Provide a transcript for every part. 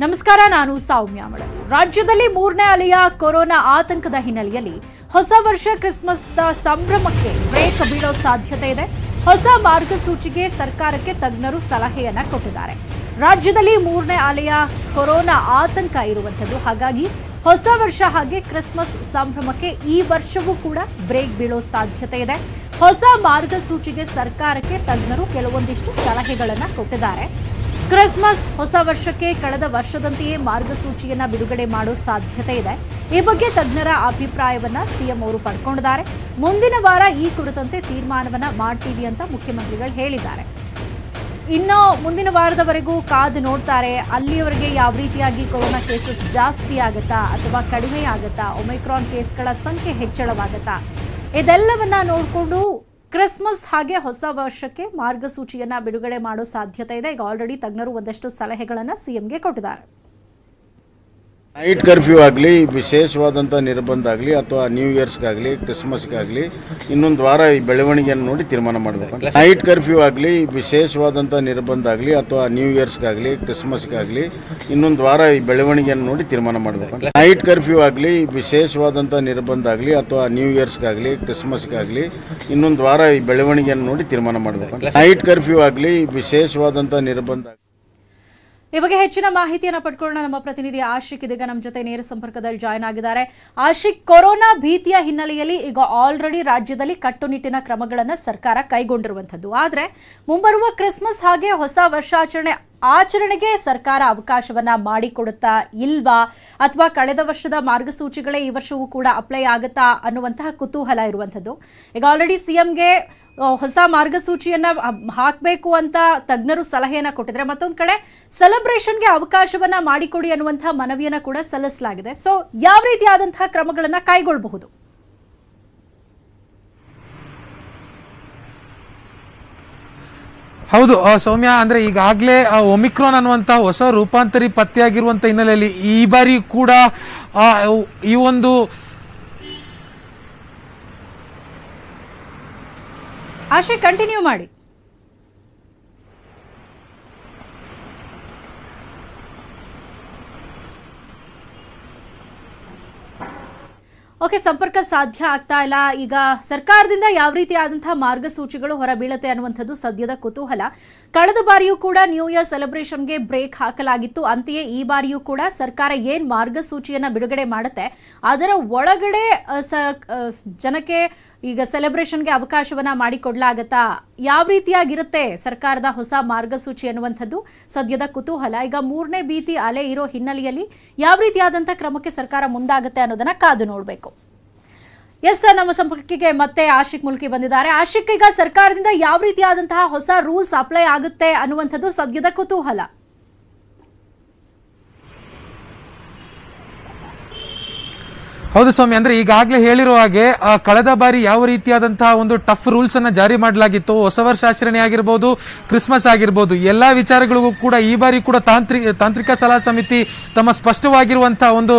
ನಮಸ್ಕಾರ, ನಾನು ಸೌಮ್ಯ ಮಳೆ. ರಾಜ್ಯದಲ್ಲಿ ಮೂರನೇ ಅಲೆಯ ಕೊರೋನಾ ಆತಂಕದ ಹಿನ್ನೆಲೆಯಲ್ಲಿ ಹೊಸ ವರ್ಷ ಕ್ರಿಸ್ಮಸ್ನ ಸಂಭ್ರಮಕ್ಕೆ ಬ್ರೇಕ್ ಬೀಳೋ ಸಾಧ್ಯತೆ ಇದೆ. ಹೊಸ ಮಾರ್ಗಸೂಚಿಗೆ ಸರ್ಕಾರಕ್ಕೆ ತಜ್ಞರು ಸಲಹೆಯನ್ನ ಕೊಟ್ಟಿದ್ದಾರೆ. ರಾಜ್ಯದಲ್ಲಿ ಮೂರನೇ ಅಲೆಯ ಕೊರೋನಾ ಆತಂಕ ಇರುವಂತದ್ದು, ಹಾಗಾಗಿ ಹೊಸ ವರ್ಷ ಹಾಗೆ ಕ್ರಿಸ್ಮಸ್ ಸಂಭ್ರಮಕ್ಕೆ ಈ ವರ್ಷವೂ ಕೂಡ ಬ್ರೇಕ್ ಬೀಳೋ ಸಾಧ್ಯತೆ ಇದೆ. ಹೊಸ ಮಾರ್ಗಸೂಚಿಗೆ ಸರ್ಕಾರಕ್ಕೆ ತಜ್ಞರು ಕೆಲವೊಂದಿಷ್ಟು ಸಲಹೆಗಳನ್ನ ಕೊಟ್ಟಿದ್ದಾರೆ. ಕ್ರಿಸ್ಮಸ್ ಹೊಸ ವರ್ಷಕ್ಕೆ ಕಳೆದ ವರ್ಷದಂತೆಯೇ ಮಾರ್ಗಸೂಚಿಯನ್ನ ಬಿಡುಗಡೆ ಮಾಡೋ ಸಾಧ್ಯತೆ ಇದೆ. ಈ ಬಗ್ಗೆ ತಜ್ಞರ ಅಭಿಪ್ರಾಯವನ್ನ ಸಿಎಂ ಅವರು ಪಡ್ಕೊಂಡಿದ್ದಾರೆ. ಮುಂದಿನ ವಾರ ಈ ಕುರಿತಂತೆ ತೀರ್ಮಾನವನ್ನ ಮಾಡ್ತೀವಿ ಅಂತ ಮುಖ್ಯಮಂತ್ರಿಗಳು ಹೇಳಿದ್ದಾರೆ. ಇನ್ನು ಮುಂದಿನ ವಾರದವರೆಗೂ ಕಾದು ನೋಡ್ತಾರೆ. ಅಲ್ಲಿಯವರೆಗೆ ಯಾವ ರೀತಿಯಾಗಿ ಕೊರೋನಾ ಕೇಸಸ್ ಜಾಸ್ತಿ ಆಗುತ್ತಾ ಅಥವಾ ಕಡಿಮೆ ಆಗುತ್ತಾ, ಒಮಿಕ್ರಾನ್ ಕೇಸ್ಗಳ ಸಂಖ್ಯೆ ಹೆಚ್ಚಳವಾಗುತ್ತಾ, ಇದೆಲ್ಲವನ್ನ ನೋಡಿಕೊಂಡು ಕ್ರಿಸ್ಮಸ್ ಹಾಗೆ ಹೊಸ ವರ್ಷಕ್ಕೆ ಮಾರ್ಗಸೂಚಿಯನ್ನ ಬಿಡುಗಡೆ ಮಾಡೋ ಸಾಧ್ಯತೆ ಇದೆ. ಈಗ ಆಲ್ರೆಡಿ ತಜ್ಞರು ಒಂದಷ್ಟು ಸಲಹೆಗಳನ್ನ ಸಿಎಂಗೆ ಕೊಟ್ಟಿದ್ದಾರೆ. ನೈಟ್ ಕರ್ಫ್ಯೂ ಆಗಲಿ, ವಿಶೇಷವಾದಂಥ ನಿರ್ಬಂಧ ಆಗಲಿ ಅಥವಾ ನ್ಯೂ ಇಯರ್ಸ್ಗಾಗಲಿ ಕ್ರಿಸ್ಮಸ್ಗಾಗಲಿ ಇನ್ನೊಂದು ವಾರ ಈ ಬೆಳವಣಿಗೆಯನ್ನು ನೋಡಿ ತೀರ್ಮಾನ ಮಾಡಬೇಕು. ನೈಟ್ ಕರ್ಫ್ಯೂ ಆಗಲಿ, ವಿಶೇಷವಾದಂಥ ನಿರ್ಬಂಧ ಆಗಲಿ ಅಥವಾ ನ್ಯೂ ಇಯರ್ಸ್ಗಾಗಲಿ ಕ್ರಿಸ್ಮಸ್ಗಾಗಲಿ ಇನ್ನೊಂದು ವಾರ ಈ ಬೆಳವಣಿಗೆಯನ್ನು ನೋಡಿ ತೀರ್ಮಾನ ಮಾಡಬೇಕು. ನೈಟ್ ಕರ್ಫ್ಯೂ ಆಗಲಿ, ವಿಶೇಷವಾದಂಥ ನಿರ್ಬಂಧ ಆಗಲಿ ಅಥವಾ ನ್ಯೂ ಇಯರ್ಸ್ಗಾಗಲಿ ಕ್ರಿಸ್ಮಸ್ಗಾಗಲಿ ಇನ್ನೊಂದು ವಾರ ಈ ಬೆಳವಣಿಗೆಯನ್ನು ನೋಡಿ ತೀರ್ಮಾನ ಮಾಡಬೇಕು. ನೈಟ್ ಕರ್ಫ್ಯೂ ಆಗಲಿ, ವಿಶೇಷವಾದಂಥ ನಿರ್ಬಂಧ. ಈ ಬಗ್ಗೆ ಹೆಚ್ಚಿನ ಮಾಹಿತಿಯನ್ನು ಪಡ್ಕೊಳ್ಳೋಣ. ನಮ್ಮ ಪ್ರತಿನಿಧಿ ಆಶಿಕ್ ಇದೀಗ ನಮ್ಮ ಜೊತೆ ನೇರ ಸಂಪರ್ಕದಲ್ಲಿ ಜಾಯ್ನ್ ಆಗಿದ್ದಾರೆ. ಆಶಿಕ್, ಕೊರೋನಾ ಭೀತಿಯ ಹಿನ್ನೆಲೆಯಲ್ಲಿ ಈಗ ಆಲ್ರೆಡಿ ರಾಜ್ಯದಲ್ಲಿ ಕಟ್ಟುನಿಟ್ಟಿನ ಕ್ರಮಗಳನ್ನು ಸರ್ಕಾರ ಕೈಗೊಂಡಿರುವಂತದ್ದು. ಆದ್ರೆ ಮುಂಬರುವ ಕ್ರಿಸ್ಮಸ್ ಹಾಗೆ ಹೊಸ ವರ್ಷಾಚರಣೆಗೆ ಸರ್ಕಾರ ಅವಕಾಶವನ್ನ ಮಾಡಿಕೊಡುತ್ತಾ ಇಲ್ವಾ, ಅಥವಾ ಕಳೆದ ವರ್ಷದ ಮಾರ್ಗಸೂಚಿಗಳೇ ಈ ವರ್ಷವೂ ಕೂಡ ಅಪ್ಲೈ ಆಗುತ್ತಾ ಅನ್ನುವಂತಹ ಕುತೂಹಲ ಇರುವಂತದ್ದು. ಈಗ ಆಲ್ರೆಡಿ ಸಿಎಂಗೆ ಹೊಸ ಮಾರ್ಗಸೂಚಿಯನ್ನ ಹಾಕಬೇಕು ಅಂತ ತಜ್ಞರು ಸಲಹೆಯನ್ನ ಕೊಟ್ಟಿದ್ರೆ, ಮತ್ತೊಂದು ಕಡೆ ಸೆಲೆಬ್ರೇಷನ್ಗೆ ಅವಕಾಶವನ್ನ ಮಾಡಿಕೊಡಿ ಅನ್ನುವಂತಹ ಮನವಿಯನ್ನ ಕೂಡ ಸಲ್ಲಿಸಲಾಗಿದೆ. ಸೊ ಯಾವ ರೀತಿಯಾದಂತಹ ಕ್ರಮಗಳನ್ನ ಕೈಗೊಳ್ಳಬಹುದು? ಹೌದು ಸೌಮ್ಯ, ಅಂದ್ರೆ ಈಗಾಗಲೇ ಒಮಿಕ್ರಾನ್ ಅನ್ನುವಂತ ಹೊಸ ರೂಪಾಂತರಿ ಪತ್ತೆಯಾಗಿರುವಂತ ಹಿನ್ನೆಲೆಯಲ್ಲಿ ಈ ಬಾರಿ ಕೂಡ ಈ ಒಂದು ಆಶೆ ಕಂಟಿನ್ಯೂ ಮಾಡಿ. ಓಕೆ, ಸಂಪರ್ಕ ಸಾಧ್ಯ ಆಗ್ತಾ ಇಲ್ಲ. ಈಗ ಸರ್ಕಾರದಿಂದ ಯಾವ ರೀತಿಯಾದಂತಹ ಮಾರ್ಗಸೂಚಿಗಳು ಹೊರಬೀಳುತ್ತೆ ಅನ್ನುವಂಥದ್ದು ಸದ್ಯದ ಕುತೂಹಲ. ಕಳೆದ ಬಾರಿಯೂ ಕೂಡ ನ್ಯೂ ಇಯರ್ ಸೆಲೆಬ್ರೇಷನ್ಗೆ ಬ್ರೇಕ್ ಹಾಕಲಾಗಿತ್ತು. ಅಂತೆಯೇ ಈ ಬಾರಿಯೂ ಕೂಡ ಸರ್ಕಾರ ಏನ್ ಮಾರ್ಗಸೂಚಿಯನ್ನ ಬಿಡುಗಡೆ ಮಾಡುತ್ತೆ ಅದರ ಒಳಗಡೆ ಜನಕ್ಕೆ ಈಗ ಸೆಲೆಬ್ರೇಷನ್ಗೆ ಅವಕಾಶವನ್ನ ಮಾಡಿಕೊಡ್ಲಾಗತ್ತಾ, ಯಾವ ರೀತಿಯಾಗಿರುತ್ತೆ ಸರ್ಕಾರದ ಹೊಸ ಮಾರ್ಗಸೂಚಿ ಅನ್ನುವಂಥದ್ದು ಸದ್ಯದ ಕುತೂಹಲ. ಈಗ ಮೂರನೇ ಭೀತಿ ಅಲೆ ಇರೋ ಹಿನ್ನೆಲೆಯಲ್ಲಿ ಯಾವ ರೀತಿಯಾದಂತಹ ಕ್ರಮಕ್ಕೆ ಸರ್ಕಾರ ಮುಂದಾಗುತ್ತೆ ಅನ್ನೋದನ್ನ ಕಾದು ನೋಡಬೇಕು. ಎಸ್, ನಮ್ಮ ಸಂಪರ್ಕಕ್ಕೆ ಮತ್ತೆ ಆಶಿಕ್ ಮುಲ್ಕಿ ಬಂದಿದ್ದಾರೆ. ಆಶಿಕ್, ಈಗ ಸರ್ಕಾರದಿಂದ ಯಾವ ರೀತಿಯಾದಂತಹ ಹೊಸ ರೂಲ್ಸ್ ಅಪ್ಲೈ ಆಗುತ್ತೆ ಅನ್ನುವಂಥದ್ದು ಸದ್ಯದ ಕುತೂಹಲ. ಹೌದು ಸೌಮ್ಯ, ಅಂದ್ರೆ ಈಗಾಗಲೇ ಹೇಳಿರೋ ಹಾಗೆ ಕಳೆದ ಬಾರಿ ಯಾವ ರೀತಿಯಾದಂತಹ ಒಂದು ಟಫ್ ರೂಲ್ಸ್ ಅನ್ನ ಜಾರಿ ಮಾಡಲಾಗಿತ್ತು, ಹೊಸ ವರ್ಷಾಚರಣೆ ಆಗಿರ್ಬೋದು, ಕ್ರಿಸ್ಮಸ್ ಆಗಿರ್ಬೋದು, ಎಲ್ಲಾ ವಿಚಾರಗಳಿಗೂ ಕೂಡ ಈ ಬಾರಿ ಕೂಡ ತಾಂತ್ರಿಕ ಸಲಹಾ ಸಮಿತಿ ತಮ್ಮ ಸ್ಪಷ್ಟವಾಗಿರುವಂತಹ ಒಂದು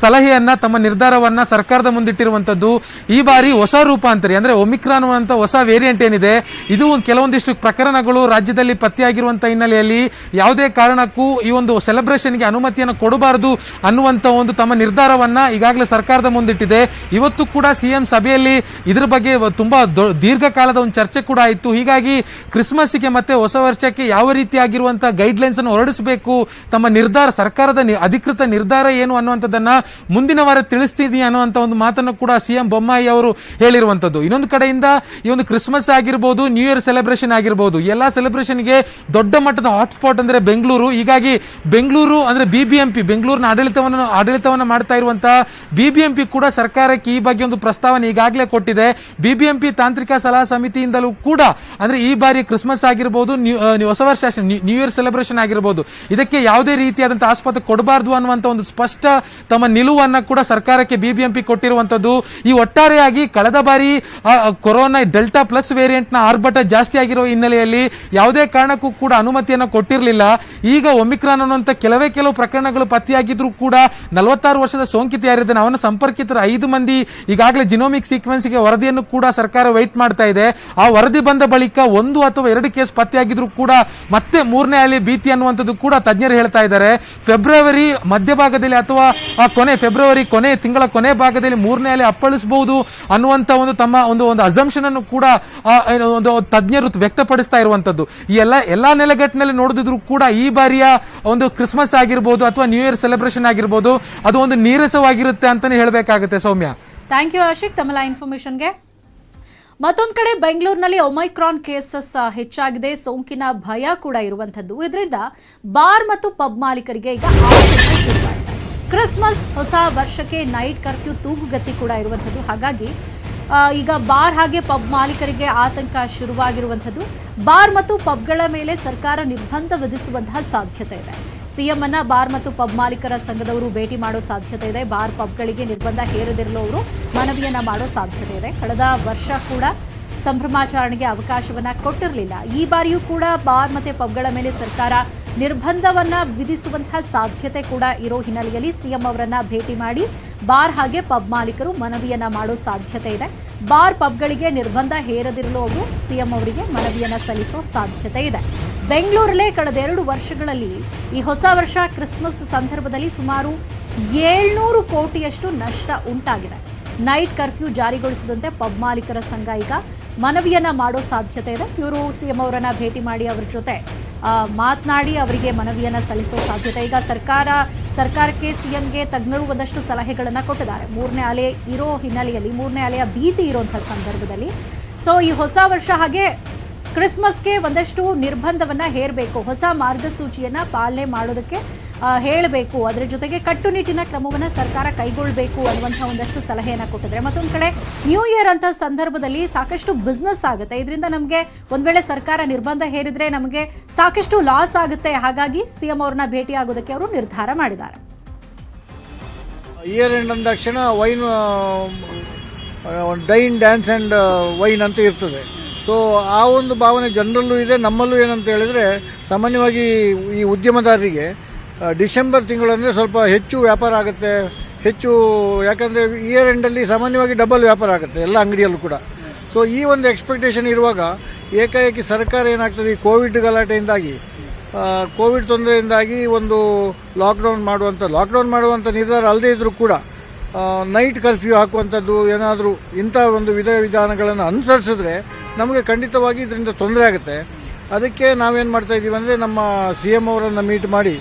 ಸಲಹೆಯನ್ನ, ತಮ್ಮ ನಿರ್ಧಾರವನ್ನ ಸರ್ಕಾರದ ಮುಂದಿಟ್ಟಿರುವಂತದ್ದು. ಈ ಬಾರಿ ಹೊಸ ರೂಪಾಂತರಿ ಅಂದ್ರೆ ಒಮಿಕ್ರಾನ್ ಅಂತ ಹೊಸ ವೇರಿಯಂಟ್ ಏನಿದೆ, ಇದು ಕೆಲವೊಂದಿಷ್ಟು ಪ್ರಕರಣಗಳು ರಾಜ್ಯದಲ್ಲಿ ಪತ್ತೆಯಾಗಿರುವಂತಹ ಹಿನ್ನೆಲೆಯಲ್ಲಿ ಯಾವುದೇ ಕಾರಣಕ್ಕೂ ಈ ಒಂದು ಸೆಲೆಬ್ರೇಷನ್ಗೆ ಅನುಮತಿಯನ್ನು ಕೊಡಬಾರದು ಅನ್ನುವಂತ ಒಂದು ತಮ್ಮ ನಿರ್ಧಾರವನ್ನ ಈಗಾಗಲೇ ಸರ್ಕಾರ ಮುಂದಿಟ್ಟಿದೆ. ಇವತ್ತು ಕೂಡ ಸಿಎಂ ಸಭೆಯಲ್ಲಿ ಇದರ ಬಗ್ಗೆ ತುಂಬಾ ದೀರ್ಘಕಾಲದ ಒಂದು ಚರ್ಚೆ ಕೂಡ ಆಯಿತು. ಹೀಗಾಗಿ ಕ್ರಿಸ್ಮಸ್ಗೆ ಮತ್ತೆ ಹೊಸ ವರ್ಷಕ್ಕೆ ಯಾವ ರೀತಿಯಾಗಿರುವಂತಹ ಗೈಡ್ ಲೈನ್ಸ್ ಅನ್ನು ಹೊರಡಿಸಬೇಕು, ತಮ್ಮ ನಿರ್ಧಾರ, ಸರ್ಕಾರದ ಅಧಿಕೃತ ನಿರ್ಧಾರ ಏನು ಅನ್ನುವಂಥದ್ದನ್ನ ಮುಂದಿನ ವಾರ ತಿಳಿಸ್ತೀನಿ ಅನ್ನುವಂತ ಒಂದು ಮಾತನ್ನು ಕೂಡ ಸಿಎಂ ಬೊಮ್ಮಾಯಿ ಅವರು ಹೇಳಿರುವಂತದ್ದು. ಇನ್ನೊಂದು ಕಡೆಯಿಂದ ಈ ಒಂದು ಕ್ರಿಸ್ಮಸ್ ಆಗಿರ್ಬೋದು, ನ್ಯೂ ಇಯರ್ ಸೆಲೆಬ್ರೇಷನ್ ಆಗಿರ್ಬೋದು, ಎಲ್ಲಾ ಸೆಲೆಬ್ರೇಷನ್ಗೆ ದೊಡ್ಡ ಮಟ್ಟದ ಹಾಟ್ಸ್ಪಾಟ್ ಅಂದ್ರೆ ಬೆಂಗಳೂರು. ಹೀಗಾಗಿ ಬೆಂಗಳೂರು ಅಂದ್ರೆ ಬಿಬಿಎಂಪಿ, ಬೆಂಗಳೂರಿನ ಆಡಳಿತವನ್ನ ಮಾಡ್ತಾ ಇರುವಂತಹ ಬಿಬಿಎಂಪಿ ಕೂಡ ಸರ್ಕಾರಕ್ಕೆ ಈ ಬಗ್ಗೆ ಒಂದು ಪ್ರಸ್ತಾವನೆ ಈಗಾಗಲೇ ಕೊಟ್ಟಿದೆ. ಬಿಬಿಎಂಪಿ ತಾಂತ್ರಿಕ ಸಲಹಾ ಸಮಿತಿಯಿಂದಲೂ ಕೂಡ ಅಂದ್ರೆ ಈ ಬಾರಿ ಕ್ರಿಸ್ಮಸ್ ಆಗಿರಬಹುದು, ಹೊಸ ವರ್ಷ ನ್ಯೂ ಇಯರ್ ಸೆಲೆಬ್ರೇಷನ್ ಆಗಿರಬಹುದು, ಇದಕ್ಕೆ ಯಾವುದೇ ರೀತಿಯಾದಂತಹ ಆಸ್ಪದ ಕೊಡಬಾರದು ಅನ್ನುವಂತ ಒಂದು ಸ್ಪಷ್ಟ ತಮ್ಮ ನಿಲುವನ್ನ ಕೂಡ ಸರ್ಕಾರಕ್ಕೆ ಬಿಬಿಎಂಪಿ ಕೊಟ್ಟಿರುವಂತದ್ದು. ಈ ಒಟ್ಟಾರೆಯಾಗಿ ಕಳೆದ ಬಾರಿ ಕೊರೋನಾ ಡೆಲ್ಟಾ ಪ್ಲಸ್ ವೇರಿಯಂಟ್ ನ ಆರ್ಭಟ ಜಾಸ್ತಿ ಆಗಿರುವ ಹಿನ್ನೆಲೆಯಲ್ಲಿ ಯಾವುದೇ ಕಾರಣಕ್ಕೂ ಕೂಡ ಅನುಮತಿಯನ್ನು ಕೊಟ್ಟಿರಲಿಲ್ಲ. ಈಗ ಒಮಿಕ್ರಾನ್ ಅನ್ನುವಂತ ಕೆಲವು ಪ್ರಕರಣಗಳು ಪತ್ತೆಯಾಗಿದ್ರು ಕೂಡ 46 ವರ್ಷದ ಸೋಂಕಿತ ಯಾರಿದ್ದಾನೆ ಅವನ ಸಂಪರ್ಕಿತರ 5 ಮಂದಿ ಈಗಾಗಲೇ ಜಿನೋಮಿಕ್ ಸೀಕ್ವೆನ್ಸ್ಗೆ ವರದಿಯನ್ನು ಕೂಡ ಸರ್ಕಾರ ವೆಯ್ಟ್ ಮಾಡ್ತಾ ಇದೆ. ಆ ವರದಿ ಬಂದ ಬಳಿಕ 1 ಅಥವಾ 2 ಕೇಸ್ ಪತ್ತೆಯಾಗಿದ್ರು ಕೂಡ ಮತ್ತೆ 3ನೇ ಅಲೆ ಭೀತಿ ಅನ್ನುವಂಥದ್ದು ಕೂಡ ತಜ್ಞರು ಹೇಳ್ತಾ ಇದ್ದಾರೆ. ಫೆಬ್ರವರಿ ಮಧ್ಯಭಾಗದಲ್ಲಿ ಅಥವಾ ಫೆಬ್ರವರಿ ತಿಂಗಳ ಕೊನೆ ಭಾಗದಲ್ಲಿ 3ನೇ ಅಲೆ ಅಪ್ಪಳಿಸಬಹುದು ಅನ್ನುವಂತ ಒಂದು ತಮ್ಮ ಒಂದು ಅಸಂಪ್ಷನ್ ಅನ್ನು ಕೂಡ ಒಂದು ತಜ್ಞರು ವ್ಯಕ್ತಪಡಿಸ್ತಾ ಇರುವಂತದ್ದು. ಈ ಎಲ್ಲಾ ನೆಲೆಗಟ್ಟಿನಲ್ಲಿ ನೋಡಿದ್ರು ಕೂಡ ಈ ಬಾರಿಯ ಒಂದು ಕ್ರಿಸ್ಮಸ್ ಆಗಿರ್ಬೋದು ಅಥವಾ ನ್ಯೂ ಇಯರ್ ಸೆಲೆಬ್ರೇಷನ್ ಆಗಿರ್ಬೋದು ಅದು ಒಂದು ನೀರಸವಾಗಿರುತ್ತೆ ಅಂತಾನೆ ಹೇಳಬೇಕಾಗುತ್ತೆ. ಸೌಮ್ಯ, ಥ್ಯಾಂಕ್ ಯು ಆಶಿಕ್ ತಮ್ಮ ಇನ್ಫಾರ್ಮೇಶನ್ಗೆ. ಮತ್ತೊಂದು ಕಡೆ ಬೆಂಗಳೂರಿನಲ್ಲಿ ಒಮೈಕ್ರಾನ್ ಕೇಸಸ್ ಹೆಚ್ಚಾಗಿದೆ, ಸೋಂಕಿನ ಭಯ ಕೂಡ ಇರುವಂತದ್ದು. ಇದರಿಂದ ಬಾರ್ ಮತ್ತು ಪಬ್ ಮಾಲೀಕರಿಗೆ ಈಗ ಶುರುವಾಗಿದೆ. ಕ್ರಿಸ್ಮಸ್ ಹೊಸ ವರ್ಷಕ್ಕೆ ನೈಟ್ ಕರ್ಫ್ಯೂ ತೂಗುಗತಿ ಕೂಡ ಇರುವಂತದ್ದು. ಹಾಗಾಗಿ ಈಗ ಬಾರ್ ಹಾಗೆ ಪಬ್ ಮಾಲೀಕರಿಗೆ ಆತಂಕ ಶುರುವಾಗಿರುವಂತದ್ದು. ಬಾರ್ ಮತ್ತು ಪಬ್ಗಳ ಮೇಲೆ ಸರ್ಕಾರ ನಿರ್ಬಂಧ ವಿಧಿಸುವಂತಹ ಸಾಧ್ಯತೆ ಇದೆ. ಸಿಎಂ ಅನ್ನ ಬಾರ್ ಮತ್ತು ಪಬ್ ಮಾಲೀಕರ ಸಂಘದವರು ಭೇಟಿ ಮಾಡೋ ಸಾಧ್ಯತೆ ಇದೆ. ಬಾರ್ ಪಬ್ಗಳಿಗೆ ನಿರ್ಬಂಧ ಹೇರದಿರಲು ಅವರು ಮನವಿಯನ್ನ ಮಾಡೋ ಸಾಧ್ಯತೆ ಇದೆ. ಕಳೆದ ವರ್ಷ ಕೂಡ ಸಂಭ್ರಮಾಚರಣೆಗೆ ಅವಕಾಶವನ್ನ ಕೊಟ್ಟಿರಲಿಲ್ಲ. ಈ ಬಾರಿಯೂ ಕೂಡ ಬಾರ್ ಮತ್ತು ಪಬ್ಗಳ ಮೇಲೆ ಸರ್ಕಾರ ನಿರ್ಬಂಧವನ್ನ ವಿಧಿಸುವಂತಹ ಸಾಧ್ಯತೆ ಕೂಡ ಇರೋ ಹಿನ್ನೆಲೆಯಲ್ಲಿ ಸಿಎಂ ಅವರನ್ನ ಭೇಟಿ ಮಾಡಿ ಬಾರ್ ಹಾಗೆ ಪಬ್ ಮಾಲೀಕರು ಮನವಿಯನ್ನ ಮಾಡೋ ಸಾಧ್ಯತೆ ಇದೆ. ಬಾರ್ ಪಬ್ಗಳಿಗೆ ನಿರ್ಬಂಧ ಹೇರದಿರಲು ಅವರು ಸಿಎಂ ಅವರಿಗೆ ಮನವಿಯನ್ನ ಸಲ್ಲಿಸೋ ಸಾಧ್ಯತೆ ಇದೆ. ಬೆಂಗಳೂರಲ್ಲೇ ಕಳೆದ 2 ವರ್ಷಗಳಲ್ಲಿ ಈ ಹೊಸ ವರ್ಷ ಕ್ರಿಸ್ಮಸ್ ಸಂದರ್ಭದಲ್ಲಿ ಸುಮಾರು 700 ಕೋಟಿಯಷ್ಟು ನಷ್ಟ ಉಂಟಾಗಿದೆ. ನೈಟ್ ಕರ್ಫ್ಯೂ ಜಾರಿಗೊಳಿಸಿದಂತೆ ಪಬ್ ಮಾಲೀಕರ ಸಂಘ ಈಗ ಮನವಿಯನ್ನ ಮಾಡೋ ಸಾಧ್ಯತೆ ಇದೆ. ಇವರು ಸಿಎಂ ಅವರನ್ನ ಭೇಟಿ ಮಾಡಿ ಅವರ ಜೊತೆ ಮಾತನಾಡಿ ಅವರಿಗೆ ಮನವಿಯನ್ನ ಸಲ್ಲಿಸೋ ಸಾಧ್ಯತೆ. ಈಗ ಸರ್ಕಾರಕ್ಕೆ ಸಿಎಂಗೆ ತಜ್ಞರು ಒಂದಷ್ಟು ಸಲಹೆಗಳನ್ನ ಕೊಟ್ಟಿದ್ದಾರೆ. 3ನೇ ಅಲೆ ಇರೋ ಹಿನ್ನೆಲೆಯಲ್ಲಿ 3ನೇ ಅಲೆಯ ಭೀತಿ ಇರುವಂತಹ ಸಂದರ್ಭದಲ್ಲಿ ಈ ಹೊಸ ವರ್ಷ ಹಾಗೆ ಕ್ರಿಸ್ಮಸ್ಗೆ ಒಂದಷ್ಟು ನಿರ್ಬಂಧವನ್ನ ಹೇರಬೇಕು, ಹೊಸ ಮಾರ್ಗಸೂಚಿಯನ್ನ ಪಾಲನೆ ಮಾಡೋದಕ್ಕೆ ಹೇಳಬೇಕು, ಅದರ ಜೊತೆಗೆ ಕಟ್ಟುನಿಟ್ಟಿನ ಕ್ರಮವನ್ನು ಸರ್ಕಾರ ಕೈಗೊಳ್ಳಬೇಕು ಅನ್ನುವಂತಹ ಒಂದಷ್ಟು ಸಲಹೆಯನ್ನ ಕೊಟ್ಟಿದ್ದಾರೆ. ಮತ್ತೊಂದು ಕಡೆ ನ್ಯೂ ಇಯರ್ ಅಂತ ಸಂದರ್ಭದಲ್ಲಿ ಸಾಕಷ್ಟು ಬಿಸ್ನೆಸ್ ಆಗುತ್ತೆ. ಇದರಿಂದ ನಮಗೆ ಒಂದ್ ವೇಳೆ ಸರ್ಕಾರ ನಿರ್ಬಂಧ ಹೇರಿದ್ರೆ ನಮಗೆ ಸಾಕಷ್ಟು ಲಾಸ್ ಆಗುತ್ತೆ. ಹಾಗಾಗಿ ಸಿಎಂ ಅವ್ರನ್ನ ಭೇಟಿ ಆಗೋದಕ್ಕೆ ಅವರು ನಿರ್ಧಾರ ಮಾಡಿದ್ದಾರೆ. ಇಯರ್ ಎಂಡ್ ಅಂದ ತಕ್ಷಣ wine dine dance and wine ಅಂತ ಇರ್ತದೆ. ಸೊ ಆ ಒಂದು ಭಾವನೆ ಜನರಲ್ಲೂ ಇದೆ, ನಮ್ಮಲ್ಲೂ ಏನಂತ ಹೇಳಿದರೆ ಸಾಮಾನ್ಯವಾಗಿ ಈ ಉದ್ಯಮದಾರರಿಗೆ ಡಿಸೆಂಬರ್ ತಿಂಗಳಂದರೆ ಸ್ವಲ್ಪ ಹೆಚ್ಚು ವ್ಯಾಪಾರ ಆಗುತ್ತೆ. ಯಾಕಂದರೆ ಇಯರ್ ಎಂಡಲ್ಲಿ ಸಾಮಾನ್ಯವಾಗಿ ಡಬಲ್ ವ್ಯಾಪಾರ ಆಗುತ್ತೆ ಎಲ್ಲ ಅಂಗಡಿಯಲ್ಲೂ ಕೂಡ. ಸೊ ಈ ಒಂದು ಎಕ್ಸ್ಪೆಕ್ಟೇಷನ್ ಇರುವಾಗ ಏಕಾಏಕಿ ಸರ್ಕಾರ ಏನಾಗ್ತದೆ, ಈ ಕೋವಿಡ್ ಗಲಾಟೆಯಿಂದಾಗಿ ಕೋವಿಡ್ ತೊಂದರೆಯಿಂದಾಗಿ ಒಂದು ಲಾಕ್ಡೌನ್ ಮಾಡುವಂಥ ನಿರ್ಧಾರ ಅಲ್ಲದೇ ಇದ್ದರೂ ಕೂಡ ನೈಟ್ ಕರ್ಫ್ಯೂ ಹಾಕುವಂಥದ್ದು ಏನಾದರೂ ಇಂಥ ಒಂದು ವಿಧಾನಗಳನ್ನು ಅನುಸರಿಸಿದ್ರೆ ನಮಗೆ ಖಂಡಿತವಾಗಿ ಇದರಿಂದ ತೊಂದರೆ ಆಗುತ್ತೆ. ಅದಕ್ಕೆ ನಾವೇನು ಮಾಡ್ತಾ ಇದ್ದೀವಿ ಅಂದರೆ ನಮ್ಮ CM ಅವರನ್ನು ಮೀಟ್ ಮಾಡಿ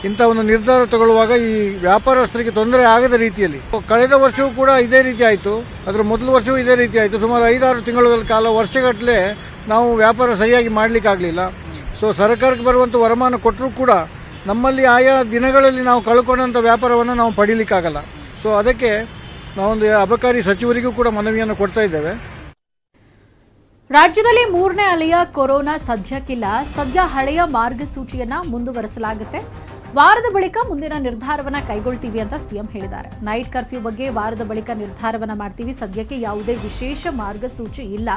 ಇಂಥ ಒಂದು ನಿರ್ಧಾರ ತಗೊಳ್ಳುವಾಗ ಈ ವ್ಯಾಪಾರಸ್ಥರಿಗೆ ತೊಂದರೆ ಆಗದ ರೀತಿಯಲ್ಲಿ, ಕಳೆದ ವರ್ಷವೂ ಕೂಡ ಇದೇ ರೀತಿ ಆಯಿತು, ಅದರ ಮೊದಲ ವರ್ಷವೂ ಇದೇ ರೀತಿ ಆಯಿತು. ಸುಮಾರು 5-6 ತಿಂಗಳ ಕಾಲ ವರ್ಷಗಟ್ಟಲೆ ನಾವು ವ್ಯಾಪಾರ ಸರಿಯಾಗಿ ಮಾಡಲಿಕ್ಕಾಗಲಿಲ್ಲ. ಸೊ ಸರ್ಕಾರಕ್ಕೆ ಬರುವಂಥ ವರಮಾನ ಕೊಟ್ಟರೂ ಕೂಡ ನಮ್ಮಲ್ಲಿ ಆಯಾ ದಿನಗಳಲ್ಲಿ ನಾವು ಕಳ್ಕೊಂಡಂಥ ವ್ಯಾಪಾರವನ್ನು ನಾವು ಪಡೀಲಿಕ್ಕಾಗಲ್ಲ. ಸೊ ಅದಕ್ಕೆ ನಾವೊಂದು ಅಬಕಾರಿ ಸಚಿವರಿಗೂ ಕೂಡ ಮನವಿಯನ್ನು ಕೊಡ್ತಾ ಇದ್ದೇವೆ. ರಾಜ್ಯದಲ್ಲಿ 3ನೇ ಅಲೆಯ ಕೊರೋನಾ ಸದ್ಯಕ್ಕಿಲ್ಲ. ಸದ್ಯ ಹಳೆಯ ಮಾರ್ಗಸೂಚಿಯನ್ನ ಮುಂದುವರೆಸಲಾಗುತ್ತೆ. ವಾರದ ಬಳಿಕ ಮುಂದಿನ ನಿರ್ಧಾರವನ್ನ ಕೈಗೊಳ್ತೀವಿ ಅಂತ ಸಿಎಂ ಹೇಳಿದ್ದಾರೆ. ನೈಟ್ ಕರ್ಫ್ಯೂ ಬಗ್ಗೆ ವಾರದ ಬಳಿಕ ನಿರ್ಧಾರವನ್ನ ಮಾಡ್ತೀವಿ. ಸದ್ಯಕ್ಕೆ ಯಾವುದೇ ವಿಶೇಷ ಮಾರ್ಗಸೂಚಿ ಇಲ್ಲ.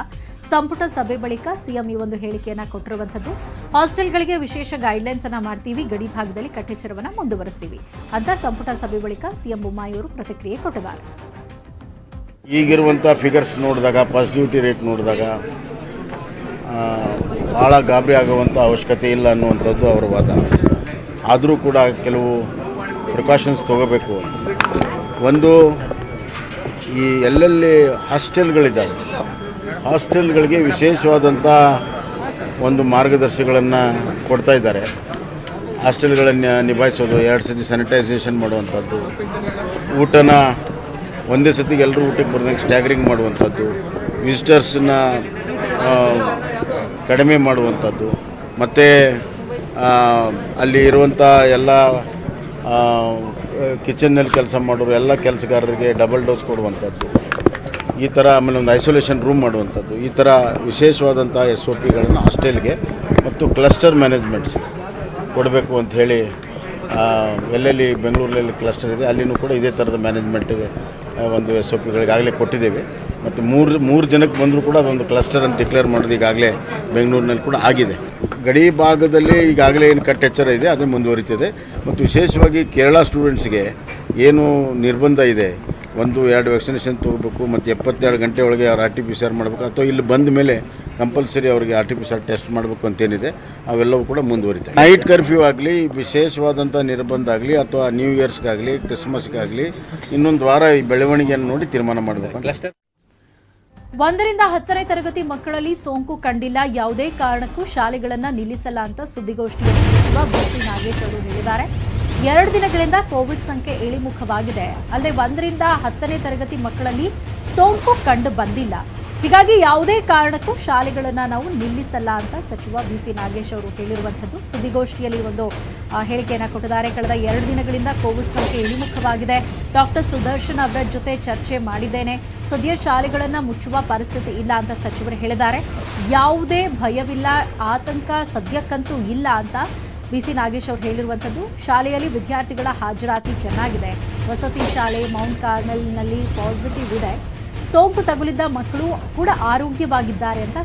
ಸಂಪುಟ ಸಭೆ ಬಳಿಕ ಸಿಎಂ ಈ ಒಂದು ಹೇಳಿಕೆಯನ್ನ ಕೊಟ್ಟಿರುವಂತದ್ದು. ಹಾಸ್ಟೆಲ್ಗಳಿಗೆ ವಿಶೇಷ ಗೈಡ್ಲೈನ್ಸ್ ಅನ್ನ ಮಾಡ್ತೀವಿ, ಗಡಿ ಭಾಗದಲ್ಲಿ ಕಟ್ಟೆಚ್ಚರವನ್ನ ಮುಂದುವರಿಸ್ತೀವಿ ಅಂತ ಸಂಪುಟ ಸಭೆ ಬಳಿಕ ಸಿಎಂ ಬೊಮ್ಮಾಯಿ ಅವರು ಪ್ರತಿಕ್ರಿಯೆ ಕೊಟ್ಟಿದ್ದಾರೆ. ಈಗಿರುವಂಥ ಫಿಗರ್ಸ್ ನೋಡಿದಾಗ, ಪಾಸಿಟಿವಿಟಿ ರೇಟ್ ನೋಡಿದಾಗ ಭಾಳ ಗಾಬರಿ ಆಗುವಂಥ ಅವಶ್ಯಕತೆ ಇಲ್ಲ ಅನ್ನುವಂಥದ್ದು ಅವರ ವಾದ. ಆದರೂ ಕೂಡ ಕೆಲವು ಪ್ರಿಕಾಷನ್ಸ್ ತಗೋಬೇಕು. ಒಂದು, ಈ ಎಲ್ಲೆಲ್ಲಿ ಹಾಸ್ಟೆಲ್ಗಳಿದ್ದಾವೆ, ಹಾಸ್ಟೆಲ್ಗಳಿಗೆ ವಿಶೇಷವಾದಂಥ ಒಂದು ಮಾರ್ಗದರ್ಶಿಗಳನ್ನು ಕೊಡ್ತಾ ಇದ್ದಾರೆ. ಹಾಸ್ಟೆಲ್ಗಳನ್ನು ನಿಭಾಯಿಸೋದು, 2 ಸತಿ ಸ್ಯಾನಿಟೈಸೇಷನ್ ಮಾಡುವಂಥದ್ದು, ಊಟನ ಒಂದೇ ಸತಿಗೆ ಎಲ್ಲರೂ ಊಟಕ್ಕೆ ಬರ್ದಂಗೆ ಸ್ಟ್ಯಾಗರಿಂಗ್ ಮಾಡುವಂಥದ್ದು, ವಿಸಿಟರ್ಸನ್ನ ಕಡಿಮೆ ಮಾಡುವಂಥದ್ದು, ಮತ್ತು ಅಲ್ಲಿ ಇರುವಂಥ ಎಲ್ಲ ಕಿಚನ್ನಲ್ಲಿ ಕೆಲಸ ಮಾಡೋರು ಎಲ್ಲ ಕೆಲಸಗಾರರಿಗೆ ಡಬಲ್ ಡೋಸ್ ಕೊಡುವಂಥದ್ದು, ಈ ಥರ ಆಮೇಲೆ ಒಂದು ಐಸೋಲೇಷನ್ ರೂಮ್ ಮಾಡುವಂಥದ್ದು, ಈ ಥರ ವಿಶೇಷವಾದಂಥ SOPಗಳನ್ನು ಹಾಸ್ಟೆಲ್ಗೆ ಮತ್ತು ಕ್ಲಸ್ಟರ್ ಮ್ಯಾನೇಜ್ಮೆಂಟ್ಸ್ ಕೊಡಬೇಕು ಅಂತ ಹೇಳಿ ಎಲ್ಲೆಲ್ಲಿ ಬೆಂಗಳೂರಲ್ಲಿ ಕ್ಲಸ್ಟರ್ ಇದೆ ಅಲ್ಲಿನೂ ಕೂಡ ಇದೇ ಥರದ ಮ್ಯಾನೇಜ್ಮೆಂಟ್ಗೆ ಒಂದು SOPಗಳಿಗಾಗಲೇ ಕೊಟ್ಟಿದ್ದೇವೆ. ಮತ್ತು ಮೂರು ಜನಕ್ಕೆ ಬಂದರೂ ಕೂಡ ಅದೊಂದು ಕ್ಲಸ್ಟರ್ ಅಂತ ಡಿಕ್ಲೇರ್ ಮಾಡೋದು ಈಗಾಗಲೇ ಬೆಂಗಳೂರಿನಲ್ಲಿ ಕೂಡ ಆಗಿದೆ. ಗಡಿ ಭಾಗದಲ್ಲಿ ಈಗಾಗಲೇ ಏನು ಕಟ್ಟೆಚ್ಚರ ಇದೆ ಅದು ಮುಂದುವರಿತಿದೆ. ಮತ್ತು ವಿಶೇಷವಾಗಿ ಕೇರಳ ಸ್ಟೂಡೆಂಟ್ಸ್ಗೆ ಏನು ನಿರ್ಬಂಧ ಇದೆ, 2 ವ್ಯಾಕ್ಸಿನೇಷನ್ ತೊಗೋಬೇಕು ಮತ್ತು 72 ಗಂಟೆ ಒಳಗೆ ಅವ್ರು RT-PCR ಮಾಡಬೇಕು, ಅಥವಾ ಇಲ್ಲಿ ಬಂದ ಮೇಲೆ ಕಂಪಲ್ಸರಿ ಅವರಿಗೆ RT-PCR ಟೆಸ್ಟ್ ಮಾಡಬೇಕು ಅಂತೇನಿದೆ ಅವೆಲ್ಲವೂ ಕೂಡ ಮುಂದುವರಿತವೆ. ನೈಟ್ ಕರ್ಫ್ಯೂ ಆಗಲಿ, ವಿಶೇಷವಾದಂಥ ನಿರ್ಬಂಧ ಆಗಲಿ, ಅಥವಾ ನ್ಯೂ ಇಯರ್ಸ್ಗಾಗಲಿ, ಕ್ರಿಸ್ಮಸ್ಗಾಗಲಿ ಇನ್ನೊಂದು ವಾರ ಈ ಬೆಳವಣಿಗೆಯನ್ನು ನೋಡಿ ತೀರ್ಮಾನ ಮಾಡಬೇಕು. 1ರಿಂದ 10ನೇ ತರಗತಿ ಮಕ್ಕಳಲ್ಲಿ ಸೋಂಕು ಕಂಡಿಲ್ಲ, ಯಾವುದೇ ಕಾರಣಕ್ಕೂ ಶಾಲೆಗಳನ್ನ ನಿಲ್ಲಿಸಲ್ಲ ಅಂತ ಸುದ್ದಿಗೋಷ್ಠಿಯಲ್ಲಿ ಸಚಿವ ಬಿ.ಸಿ. ನಾಗೇಶ್ ಅವರು ಹೇಳಿದ್ದಾರೆ. 2 ದಿನಗಳಿಂದ ಕೋವಿಡ್ ಸಂಖ್ಯೆ ಇಳಿಮುಖವಾಗಿದೆ. ಅಲ್ಲದೆ 1ರಿಂದ 10ನೇ ತರಗತಿ ಮಕ್ಕಳಲ್ಲಿ ಸೋಂಕು ಕಂಡು ಬಂದಿಲ್ಲ, ಹೀಗಾಗಿ ಯಾವುದೇ ಕಾರಣಕ್ಕೂ ಶಾಲೆಗಳನ್ನ ನಾವು ನಿಲ್ಲಿಸಲ್ಲ ಅಂತ ಸಚಿವ ಬಿ.ಸಿ. ನಾಗೇಶ್ ಅವರು ಹೇಳಿರುವಂಥದ್ದು. ಸುದ್ದಿಗೋಷ್ಠಿಯಲ್ಲಿ ಒಂದು ಹೇಳಿಕೆಯನ್ನು ಕೊಟ್ಟಿದ್ದಾರೆ. ಕಳೆದ 2 ದಿನಗಳಿಂದ ಕೋವಿಡ್ ಸಂಖ್ಯೆ ಇಳಿಮುಖವಾಗಿದೆ. ಡಾಕ್ಟರ್ ಸುದರ್ಶನ್ ಅವರ ಜೊತೆ ಚರ್ಚೆ ಮಾಡಿದ್ದೇನೆ. ಸದ್ಯ ಶಾಲೆಗಳನ್ನ ಮುಚ್ಚುವ ಪರಿಸ್ಥಿತಿ ಇಲ್ಲ ಅಂತ ಸಚಿವರು ಹೇಳಿದ್ದಾರೆ. ಯಾವುದೇ ಭಯವಿಲ್ಲ, ಆತಂಕ ಸದ್ಯಕ್ಕಂತೂ ಇಲ್ಲ ಅಂತ ಬಿ.ಸಿ. ನಾಗೇಶ್ ಅವರು ಹೇಳಿರುವಂಥದ್ದು. ಶಾಲೆಯಲ್ಲಿ ವಿದ್ಯಾರ್ಥಿಗಳ ಹಾಜರಾತಿ ಚೆನ್ನಾಗಿದೆ. ವಸತಿ ಶಾಲೆ ಮೌಂಟ್ ಕಾರ್ಮೆಲ್ನಲ್ಲಿ ಪಾಸಿಟಿವ್ ಇದೆ. ಸೋಂಕು ತಗುಲಿದ್ದ ಮಕ್ಕಳು ಕೂಡ ಆರೋಗ್ಯವಾಗಿದ್ದಾರೆ ಅಂತ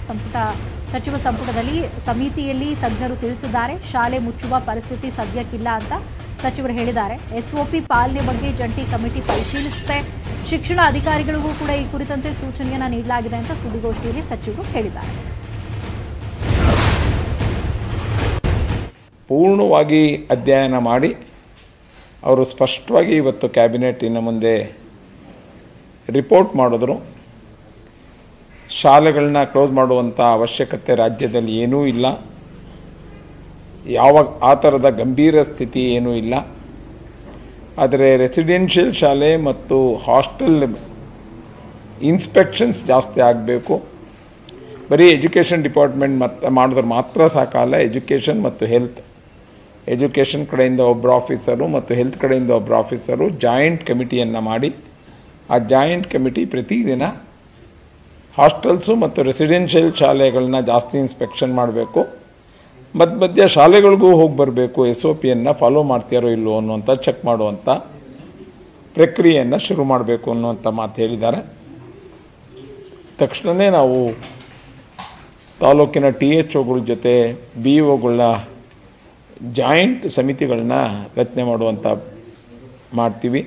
ಸಚಿವ ಸಂಪುಟದಲ್ಲಿ ಸಮಿತಿಯಲ್ಲಿ ತಜ್ಞರು ತಿಳಿಸಿದ್ದಾರೆ. ಶಾಲೆ ಮುಚ್ಚುವ ಪರಿಸ್ಥಿತಿ ಸದ್ಯಕ್ಕಿಲ್ಲ ಅಂತ ಸಚಿವರು ಹೇಳಿದ್ದಾರೆ. SOP ಪಾಲನೆ ಬಗ್ಗೆ ಜಂಟಿ ಕಮಿಟಿ ಪರಿಶೀಲಿಸುತ್ತೆ. ಶಿಕ್ಷಣ ಅಧಿಕಾರಿಗಳಿಗೂ ಕೂಡ ಈ ಕುರಿತಂತೆ ಸೂಚನೆಯನ್ನ ನೀಡಲಾಗಿದೆ ಅಂತ ಸುದ್ದಿಗೋಷ್ಠಿಯಲ್ಲಿ ಸಚಿವರು ಹೇಳಿದ್ದಾರೆ. ಪೂರ್ಣವಾಗಿ ಅಧ್ಯಯನ ಮಾಡಿ ಅವರು ಸ್ಪಷ್ಟವಾಗಿ ಇವತ್ತು ಕ್ಯಾಬಿನೆಟ್ಟಿನ ಮುಂದೆ ರಿಪೋರ್ಟ್ ಮಾಡಿದ್ರು. ಶಾಲೆಗಳನ್ನ ಕ್ಲೋಸ್ ಮಾಡುವಂಥ ಅವಶ್ಯಕತೆ ರಾಜ್ಯದಲ್ಲಿ ಏನೂ ಇಲ್ಲ, ಆ ಥರದ ಗಂಭೀರ ಸ್ಥಿತಿ ಏನೂ ಇಲ್ಲ. ಆದರೆ ರೆಸಿಡೆನ್ಷಿಯಲ್ ಶಾಲೆ ಮತ್ತು ಹಾಸ್ಟೆಲ್ ಇನ್ಸ್ಪೆಕ್ಷನ್ಸ್ ಜಾಸ್ತಿ ಆಗಬೇಕು. ಬರೀ ಎಜುಕೇಷನ್ ಡಿಪಾರ್ಟ್ಮೆಂಟ್ ಮಾಡಿದ್ರೆ ಮಾತ್ರ ಸಾಕಲ್ಲ. ಎಜುಕೇಷನ್ ಮತ್ತು ಹೆಲ್ತ್, ಎಜುಕೇಷನ್ ಕಡೆಯಿಂದ ಒಬ್ಬರು ಆಫೀಸರು ಮತ್ತು ಹೆಲ್ತ್ ಕಡೆಯಿಂದ ಒಬ್ಬರು ಆಫೀಸರು ಜಾಯಿಂಟ್ ಕಮಿಟಿಯನ್ನು ಮಾಡಿ ಆ ಜಾಯಿಂಟ್ ಕಮಿಟಿ ಪ್ರತಿದಿನ ಹಾಸ್ಟೆಲ್ಸು ಮತ್ತು ರೆಸಿಡೆನ್ಷಿಯಲ್ ಶಾಲೆಗಳನ್ನ ಜಾಸ್ತಿ ಇನ್ಸ್ಪೆಕ್ಷನ್ ಮಾಡಬೇಕು. ಮಧ್ಯ ಶಾಲೆಗಳಿಗೂ ಹೋಗಿ ಬರಬೇಕು. SOPಯನ್ನು ಫಾಲೋ ಮಾಡ್ತೀಯಾರೋ ಇಲ್ಲವೋ ಅನ್ನುವಂಥ ಚೆಕ್ ಮಾಡುವಂಥ ಪ್ರಕ್ರಿಯೆಯನ್ನು ಶುರು ಮಾಡಬೇಕು ಅನ್ನುವಂಥ ಮಾತು ಹೇಳಿದ್ದಾರೆ. ತಕ್ಷಣವೇ ನಾವು ತಾಲೂಕಿನ THOಗಳ ಜೊತೆ BOಗಳನ್ನ ಜಾಯಿಂಟ್ ಸಮಿತಿಗಳನ್ನ ರಚನೆ ಮಾಡುವಂಥ ಮಾಡ್ತೀವಿ.